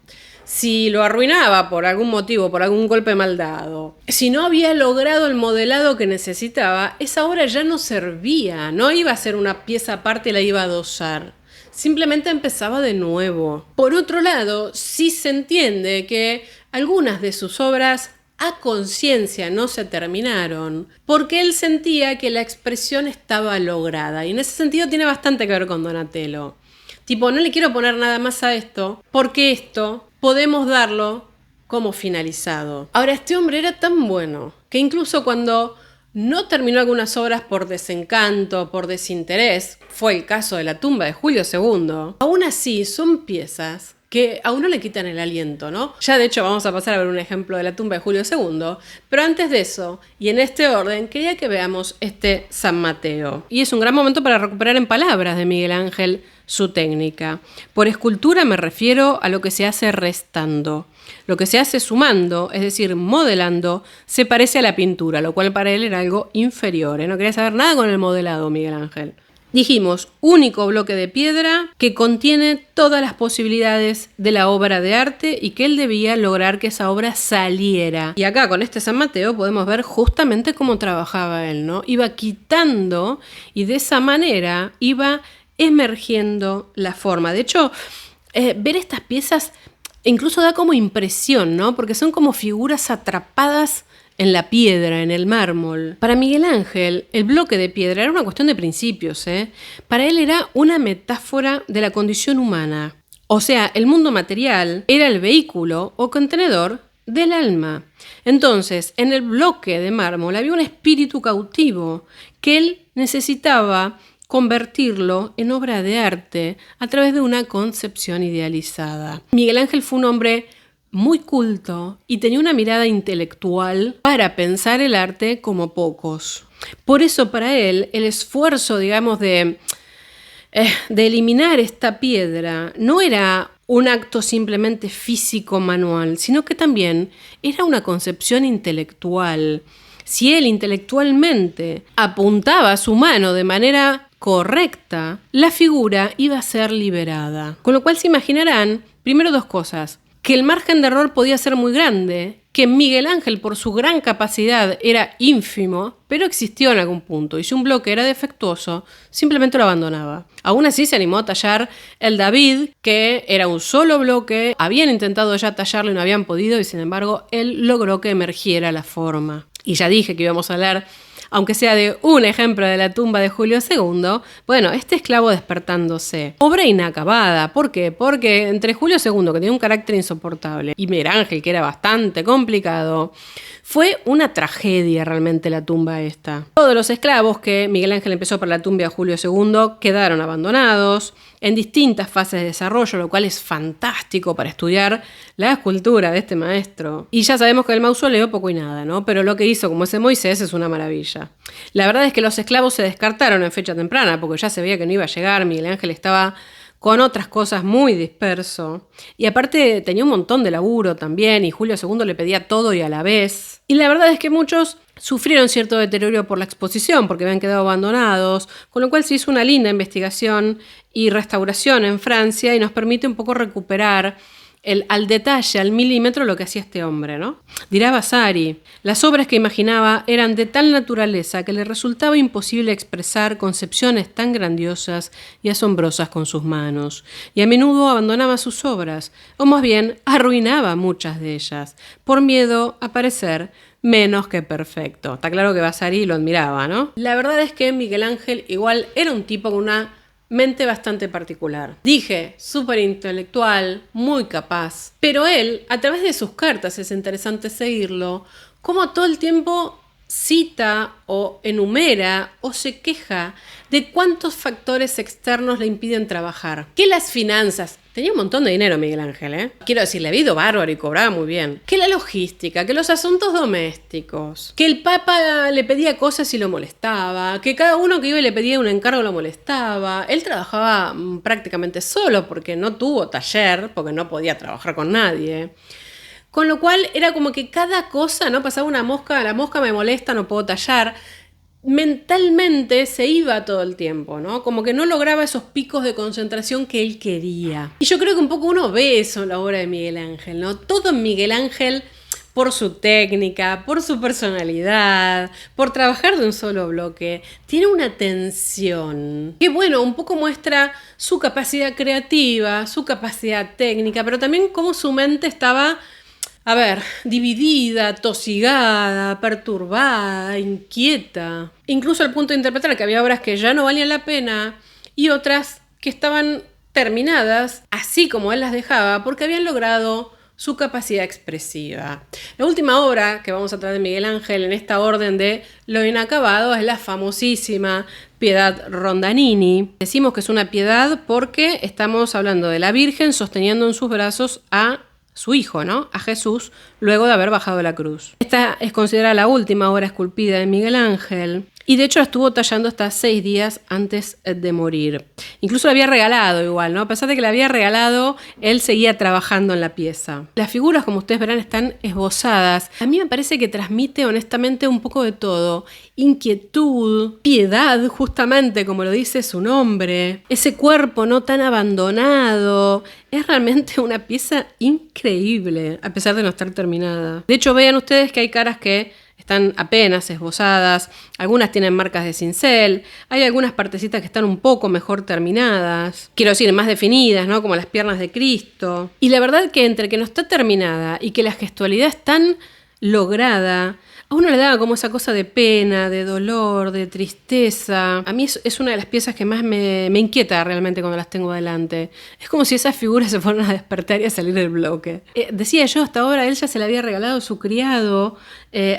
si lo arruinaba por algún motivo, por algún golpe mal dado, si no había logrado el modelado que necesitaba, esa obra ya no servía, no iba a ser una pieza aparte y la iba a dosar. Simplemente empezaba de nuevo. Por otro lado, sí se entiende que algunas de sus obras a conciencia no se terminaron, porque él sentía que la expresión estaba lograda. Y en ese sentido tiene bastante que ver con Donatello. Tipo, no le quiero poner nada más a esto, porque esto podemos darlo como finalizado. Ahora, este hombre era tan bueno que incluso cuando no terminó algunas obras por desencanto, por desinterés, fue el caso de la tumba de Julio II, aún así son piezas que a uno le quitan el aliento, ¿no? Ya de hecho vamos a pasar a ver un ejemplo de la tumba de Julio II, pero antes de eso, y en este orden, quería que veamos este San Mateo. Y es un gran momento para recuperar en palabras de Miguel Ángel su técnica. Por escultura me refiero a lo que se hace restando. Lo que se hace sumando, es decir, modelando, se parece a la pintura, lo cual para él era algo inferior, ¿eh? No quería saber nada con el modelado, Miguel Ángel. Dijimos, único bloque de piedra que contiene todas las posibilidades de la obra de arte y que él debía lograr que esa obra saliera. Y acá con este San Mateo podemos ver justamente cómo trabajaba él, ¿no? Iba quitando y de esa manera iba emergiendo la forma. De hecho, ver estas piezas incluso da como impresión, ¿no? Porque son como figuras atrapadas en la piedra, en el mármol. Para Miguel Ángel, el bloque de piedra era una cuestión de principios, ¿eh? Para él era una metáfora de la condición humana. O sea, el mundo material era el vehículo o contenedor del alma. Entonces, en el bloque de mármol había un espíritu cautivo que él necesitaba convertirlo en obra de arte a través de una concepción idealizada. Miguel Ángel fue un hombre muy culto y tenía una mirada intelectual para pensar el arte como pocos. Por eso para él el esfuerzo, digamos, de eliminar esta piedra no era un acto simplemente físico manual, sino que también era una concepción intelectual. Si él intelectualmente apuntaba su mano de manera correcta, la figura iba a ser liberada. Con lo cual se imaginarán, primero dos cosas: que el margen de error podía ser muy grande, que Miguel Ángel por su gran capacidad era ínfimo, pero existió en algún punto, y si un bloque era defectuoso, simplemente lo abandonaba. Aún así se animó a tallar el David, que era un solo bloque, habían intentado ya tallarlo y no habían podido, y sin embargo él logró que emergiera la forma. Y ya dije que íbamos a hablar, aunque sea de un ejemplo de la tumba de Julio II, bueno, este esclavo despertándose. Obra inacabada. ¿Por qué? Porque entre Julio II, que tenía un carácter insoportable, y Miguel Ángel, que era bastante complicado, fue una tragedia realmente la tumba esta. Todos los esclavos que Miguel Ángel empezó para la tumba de Julio II quedaron abandonados en distintas fases de desarrollo, lo cual es fantástico para estudiar la escultura de este maestro. Y ya sabemos que el mausoleo poco y nada, ¿no? Pero lo que hizo como ese Moisés es una maravilla. La verdad es que los esclavos se descartaron en fecha temprana, porque ya se veía que no iba a llegar. Miguel Ángel estaba con otras cosas muy disperso. Y aparte tenía un montón de laburo también, y Julio II le pedía todo y a la vez. Y la verdad es que muchos sufrieron cierto deterioro por la exposición, porque habían quedado abandonados, con lo cual se hizo una linda investigación y restauración en Francia y nos permite un poco recuperar al detalle, al milímetro, lo que hacía este hombre, ¿no? Dirá Vasari, las obras que imaginaba eran de tal naturaleza que le resultaba imposible expresar concepciones tan grandiosas y asombrosas con sus manos, y a menudo abandonaba sus obras, o más bien arruinaba muchas de ellas, por miedo a parecer menos que perfecto. Está claro que Vasari lo admiraba, ¿no? La verdad es que Miguel Ángel igual era un tipo con una mente bastante particular. Dije, súper intelectual, muy capaz. Pero él, a través de sus cartas, es interesante seguirlo, como todo el tiempo cita o enumera o se queja de cuántos factores externos le impiden trabajar. Que las finanzas, tenía un montón de dinero Miguel Ángel, ¿eh? Quiero decir, le ha ido bárbaro y cobraba muy bien. Que la logística, que los asuntos domésticos, que el Papa le pedía cosas y lo molestaba, que cada uno que iba y le pedía un encargo lo molestaba. Él trabajaba prácticamente solo porque no tuvo taller, porque no podía trabajar con nadie. Con lo cual era como que cada cosa, ¿no? Pasaba una mosca, la mosca me molesta, no puedo tallar. Mentalmente se iba todo el tiempo, ¿no? Como que no lograba esos picos de concentración que él quería. Y yo creo que un poco uno ve eso en la obra de Miguel Ángel, ¿no? Todo en Miguel Ángel, por su técnica, por su personalidad, por trabajar de un solo bloque, tiene una tensión que, bueno, un poco muestra su capacidad creativa, su capacidad técnica, pero también cómo su mente estaba, dividida, tosigada, perturbada, inquieta. Incluso al punto de interpretar que había obras que ya no valían la pena y otras que estaban terminadas, así como él las dejaba, porque habían logrado su capacidad expresiva. La última obra que vamos a tratar de Miguel Ángel en esta orden de lo inacabado es la famosísima Piedad Rondanini. Decimos que es una piedad porque estamos hablando de la Virgen sosteniendo en sus brazos a su hijo, ¿no? A Jesús, luego de haber bajado la cruz. Esta es considerada la última obra esculpida de Miguel Ángel y de hecho la estuvo tallando hasta 6 días antes de morir. Incluso la había regalado igual, ¿no? A pesar de que la había regalado, él seguía trabajando en la pieza. Las figuras, como ustedes verán, están esbozadas. A mí me parece que transmite honestamente un poco de todo. Inquietud, piedad, justamente como lo dice su nombre. Ese cuerpo no tan abandonado. Es realmente una pieza increíble, a pesar de no estar terminada. De hecho, vean ustedes que hay caras que están apenas esbozadas, algunas tienen marcas de cincel, hay algunas partecitas que están un poco mejor terminadas, quiero decir, más definidas, ¿no? Como las piernas de Cristo. Y la verdad que entre que no está terminada y que la gestualidad es tan lograda, a uno le daba como esa cosa de pena, de dolor, de tristeza. A mí es una de las piezas que más me inquieta realmente cuando las tengo delante. Es como si esas figuras se fueran a despertar y a salir del bloque. Decía yo, hasta ahora él ya se la había regalado su criado,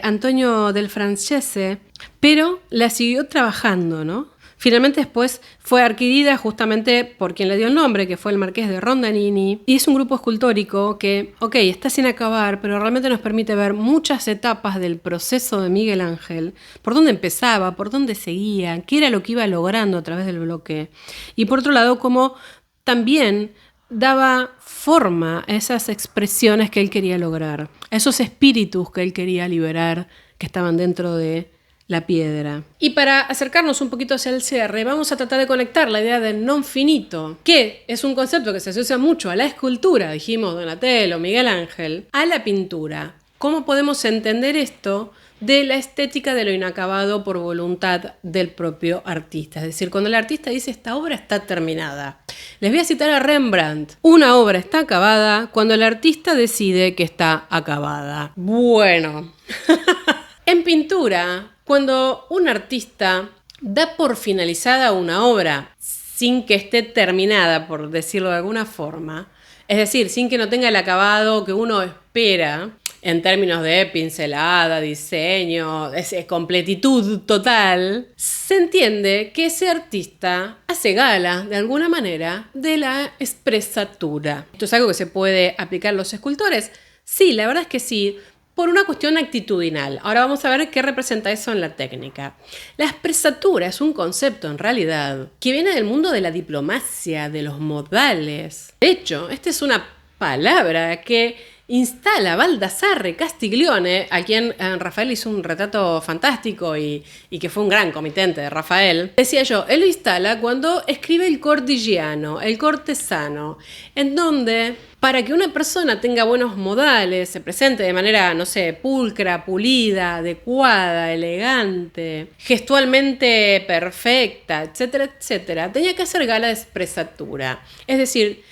Antonio del Francese, pero la siguió trabajando, ¿no? Finalmente después fue adquirida justamente por quien le dio el nombre, que fue el Marqués de Rondanini. Y es un grupo escultórico que, está sin acabar, pero realmente nos permite ver muchas etapas del proceso de Miguel Ángel. Por dónde empezaba, por dónde seguía, qué era lo que iba logrando a través del bloque. Y por otro lado, cómo también daba forma a esas expresiones que él quería lograr, a esos espíritus que él quería liberar, que estaban dentro de la piedra. Y para acercarnos un poquito hacia el cierre, vamos a tratar de conectar la idea del non finito, que es un concepto que se asocia mucho a la escultura, dijimos Donatello, Miguel Ángel, a la pintura. ¿Cómo podemos entender esto de la estética de lo inacabado por voluntad del propio artista? Es decir, cuando el artista dice esta obra está terminada. Les voy a citar a Rembrandt. Una obra está acabada cuando el artista decide que está acabada. Bueno. En pintura, cuando un artista da por finalizada una obra sin que esté terminada, por decirlo de alguna forma, es decir, sin que no tenga el acabado que uno espera en términos de pincelada, diseño, completitud total, se entiende que ese artista hace gala, de alguna manera, de la expresatura. ¿Esto es algo que se puede aplicar a los escultores? Sí, la verdad es que sí. por una cuestión actitudinal. Ahora vamos a ver qué representa eso en la técnica. La espresatura es un concepto, en realidad, que viene del mundo de la diplomacia, de los modales. De hecho, esta es una palabra que instala Baldassarre Castiglione, a quien Rafael hizo un retrato fantástico y que fue un gran comitente de Rafael. Decía yo, él lo instala cuando escribe el cortigiano, el cortesano, en donde para que una persona tenga buenos modales, se presente de manera, no sé, pulcra, pulida, adecuada, elegante, gestualmente perfecta, etcétera, etcétera, tenía que hacer gala de espresatura. Es decir,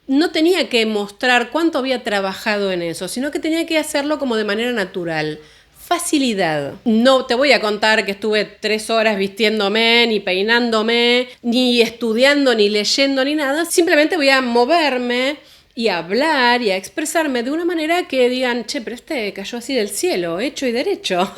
no tenía que mostrar cuánto había trabajado en eso, sino que tenía que hacerlo como de manera natural. Facilidad. No te voy a contar que estuve 3 horas vistiéndome, ni peinándome, ni estudiando, ni leyendo, ni nada. Simplemente voy a moverme y a hablar y a expresarme de una manera que digan, che, pero este cayó así del cielo, hecho y derecho.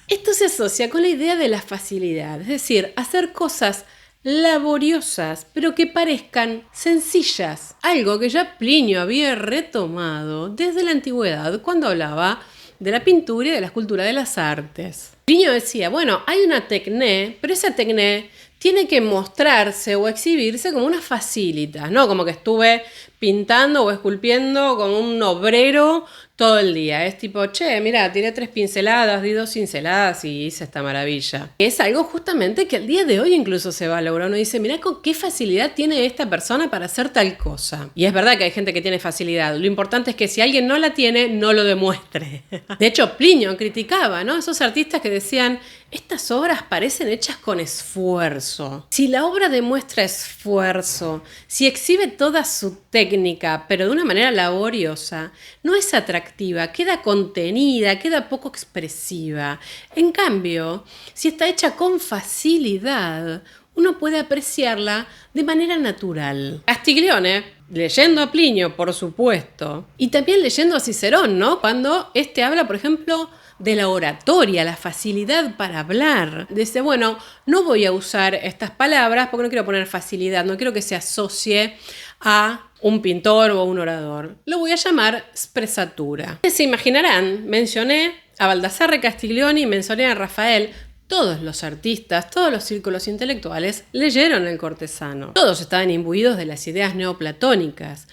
Esto se asocia con la idea de la facilidad, es decir, hacer cosas laboriosas, pero que parezcan sencillas. Algo que ya Plinio había retomado desde la antigüedad cuando hablaba de la pintura y de la escultura de las artes. Plinio decía, bueno, hay una tecné, pero esa tecné tiene que mostrarse o exhibirse como una facilita, ¿no? Como que estuve pintando o esculpiendo como un obrero todo el día. Es tipo, che, mira, tiré 3 pinceladas, di 2 cinceladas y hice esta maravilla. Es algo justamente que al día de hoy incluso se valora. Uno dice, mira con qué facilidad tiene esta persona para hacer tal cosa. Y es verdad que hay gente que tiene facilidad. Lo importante es que si alguien no la tiene, no lo demuestre. De hecho, Plinio criticaba, ¿no? Esos artistas que decían, estas obras parecen hechas con esfuerzo. Si la obra demuestra esfuerzo, si exhibe toda su técnica, pero de una manera laboriosa, no es atractiva, queda contenida, queda poco expresiva. En cambio, si está hecha con facilidad, uno puede apreciarla de manera natural. Castiglione, leyendo a Plinio, por supuesto, y también leyendo a Cicerón, ¿no? Cuando este habla, por ejemplo, de la oratoria, la facilidad para hablar. Dice, bueno, no voy a usar estas palabras porque no quiero poner facilidad, no quiero que se asocie a un pintor o un orador. Lo voy a llamar espresatura. Se imaginarán, mencioné a Baldassarre Castiglione y mencioné a Rafael. Todos los artistas, todos los círculos intelectuales leyeron El cortesano. Todos estaban imbuidos de las ideas neoplatónicas.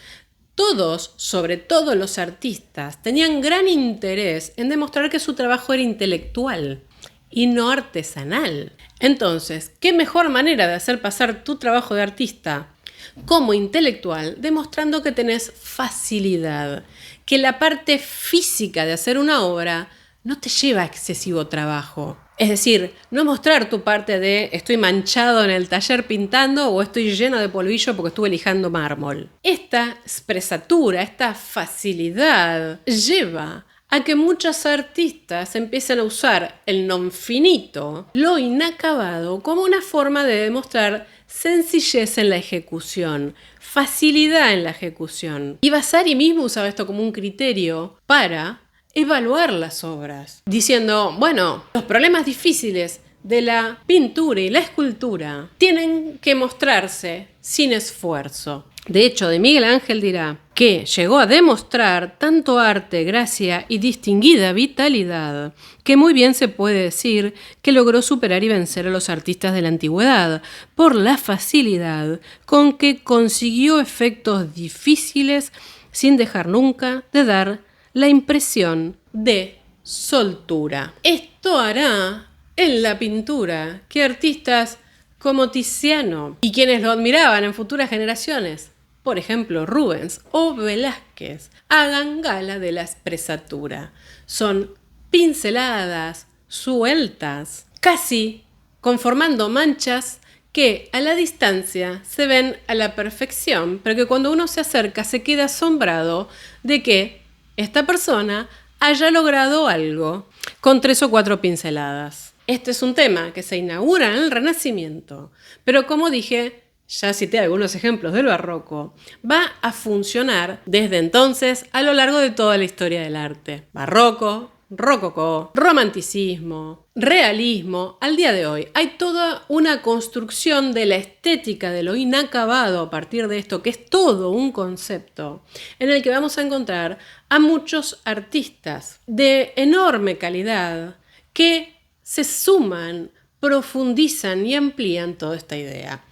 Todos, sobre todo los artistas, tenían gran interés en demostrar que su trabajo era intelectual y no artesanal. Entonces, ¿qué mejor manera de hacer pasar tu trabajo de artista como intelectual? Demostrando que tenés facilidad, que la parte física de hacer una obra no te lleva excesivo trabajo. Es decir, no mostrar tu parte de estoy manchado en el taller pintando o estoy lleno de polvillo porque estuve lijando mármol. Esta espresatura, esta facilidad lleva a que muchos artistas empiecen a usar el non finito, lo inacabado, como una forma de demostrar sencillez en la ejecución, facilidad en la ejecución. Y Vasari mismo usaba esto como un criterio para evaluar las obras, diciendo, bueno, los problemas difíciles de la pintura y la escultura tienen que mostrarse sin esfuerzo. De hecho, de Miguel Ángel dirá que llegó a demostrar tanto arte, gracia y distinguida vitalidad, que muy bien se puede decir que logró superar y vencer a los artistas de la antigüedad por la facilidad con que consiguió efectos difíciles sin dejar nunca de dar la impresión de soltura. Esto hará en la pintura que artistas como Tiziano y quienes lo admiraban en futuras generaciones, por ejemplo Rubens o Velázquez, hagan gala de la espresatura. Son pinceladas sueltas, casi conformando manchas que a la distancia se ven a la perfección, pero que cuando uno se acerca se queda asombrado de que esta persona haya logrado algo con 3 o 4 pinceladas. Este es un tema que se inaugura en el Renacimiento, pero como dije, ya cité algunos ejemplos del barroco, va a funcionar desde entonces a lo largo de toda la historia del arte. Barroco, rococó, romanticismo, realismo. Al día de hoy hay toda una construcción de la estética de lo inacabado a partir de esto, que es todo un concepto, en el que vamos a encontrar a muchos artistas de enorme calidad que se suman, profundizan y amplían toda esta idea.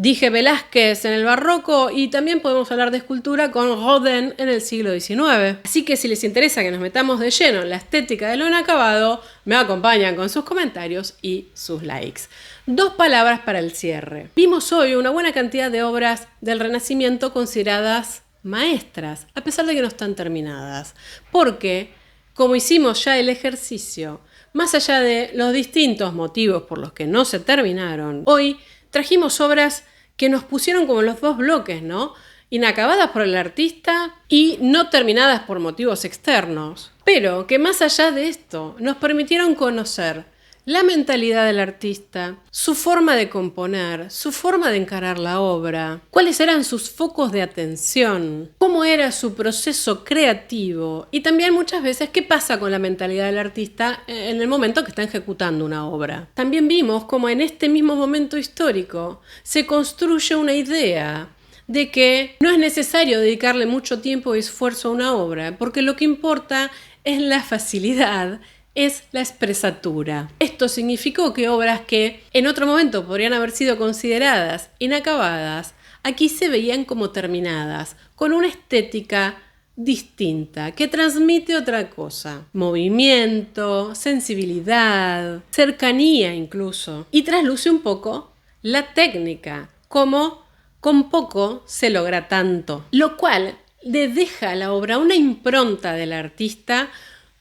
Dije Velázquez en el barroco y también podemos hablar de escultura con Rodin en el siglo XIX. Así que si les interesa que nos metamos de lleno en la estética de lo inacabado, me acompañan con sus comentarios y sus likes. 2 palabras para el cierre. Vimos hoy una buena cantidad de obras del Renacimiento consideradas maestras, a pesar de que no están terminadas. Porque, como hicimos ya el ejercicio, más allá de los distintos motivos por los que no se terminaron, hoy trajimos obras que nos pusieron como los 2 bloques, ¿no? Inacabadas por el artista y no terminadas por motivos externos. Pero que más allá de esto, nos permitieron conocer la mentalidad del artista, su forma de componer, su forma de encarar la obra, cuáles eran sus focos de atención, cómo era su proceso creativo y también muchas veces qué pasa con la mentalidad del artista en el momento que está ejecutando una obra. También vimos cómo en este mismo momento histórico se construye una idea de que no es necesario dedicarle mucho tiempo y esfuerzo a una obra, porque lo que importa es la facilidad, es la expresatura. Esto significó que obras que en otro momento podrían haber sido consideradas inacabadas, aquí se veían como terminadas, con una estética distinta, que transmite otra cosa. Movimiento, sensibilidad, cercanía incluso. Y trasluce un poco la técnica, como con poco se logra tanto. Lo cual le deja a la obra una impronta del artista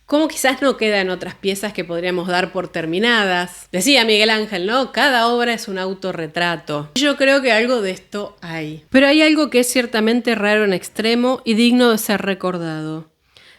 como quizás no queda en otras piezas que podríamos dar por terminadas. Decía Miguel Ángel, ¿no? Cada obra es un autorretrato. Yo creo que algo de esto hay. Pero hay algo que es ciertamente raro en extremo y digno de ser recordado.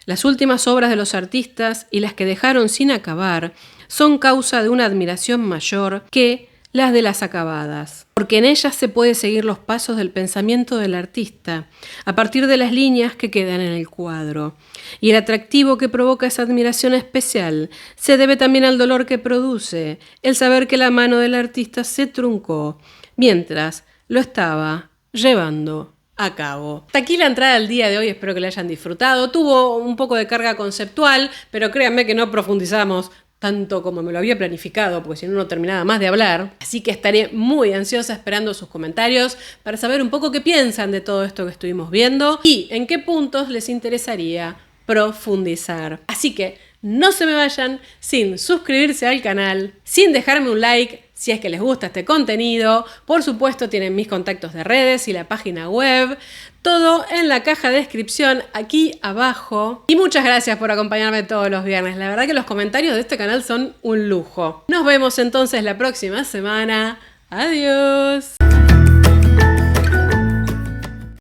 Las últimas obras de los artistas y las que dejaron sin acabar son causa de una admiración mayor que las de las acabadas, porque en ellas se puede seguir los pasos del pensamiento del artista, a partir de las líneas que quedan en el cuadro. Y el atractivo que provoca esa admiración especial se debe también al dolor que produce, el saber que la mano del artista se truncó, mientras lo estaba llevando a cabo. Hasta aquí la entrada del día de hoy, espero que la hayan disfrutado. Tuvo un poco de carga conceptual, pero créanme que no profundizamos tanto como me lo había planificado, porque si no, no terminaba más de hablar. Así que estaré muy ansiosa esperando sus comentarios para saber un poco qué piensan de todo esto que estuvimos viendo y en qué puntos les interesaría profundizar. Así que no se me vayan sin suscribirse al canal, sin dejarme un like si es que les gusta este contenido. Por supuesto tienen mis contactos de redes y la página web. Todo en la caja de descripción aquí abajo. Y muchas gracias por acompañarme todos los viernes. La verdad que los comentarios de este canal son un lujo. Nos vemos entonces la próxima semana. Adiós.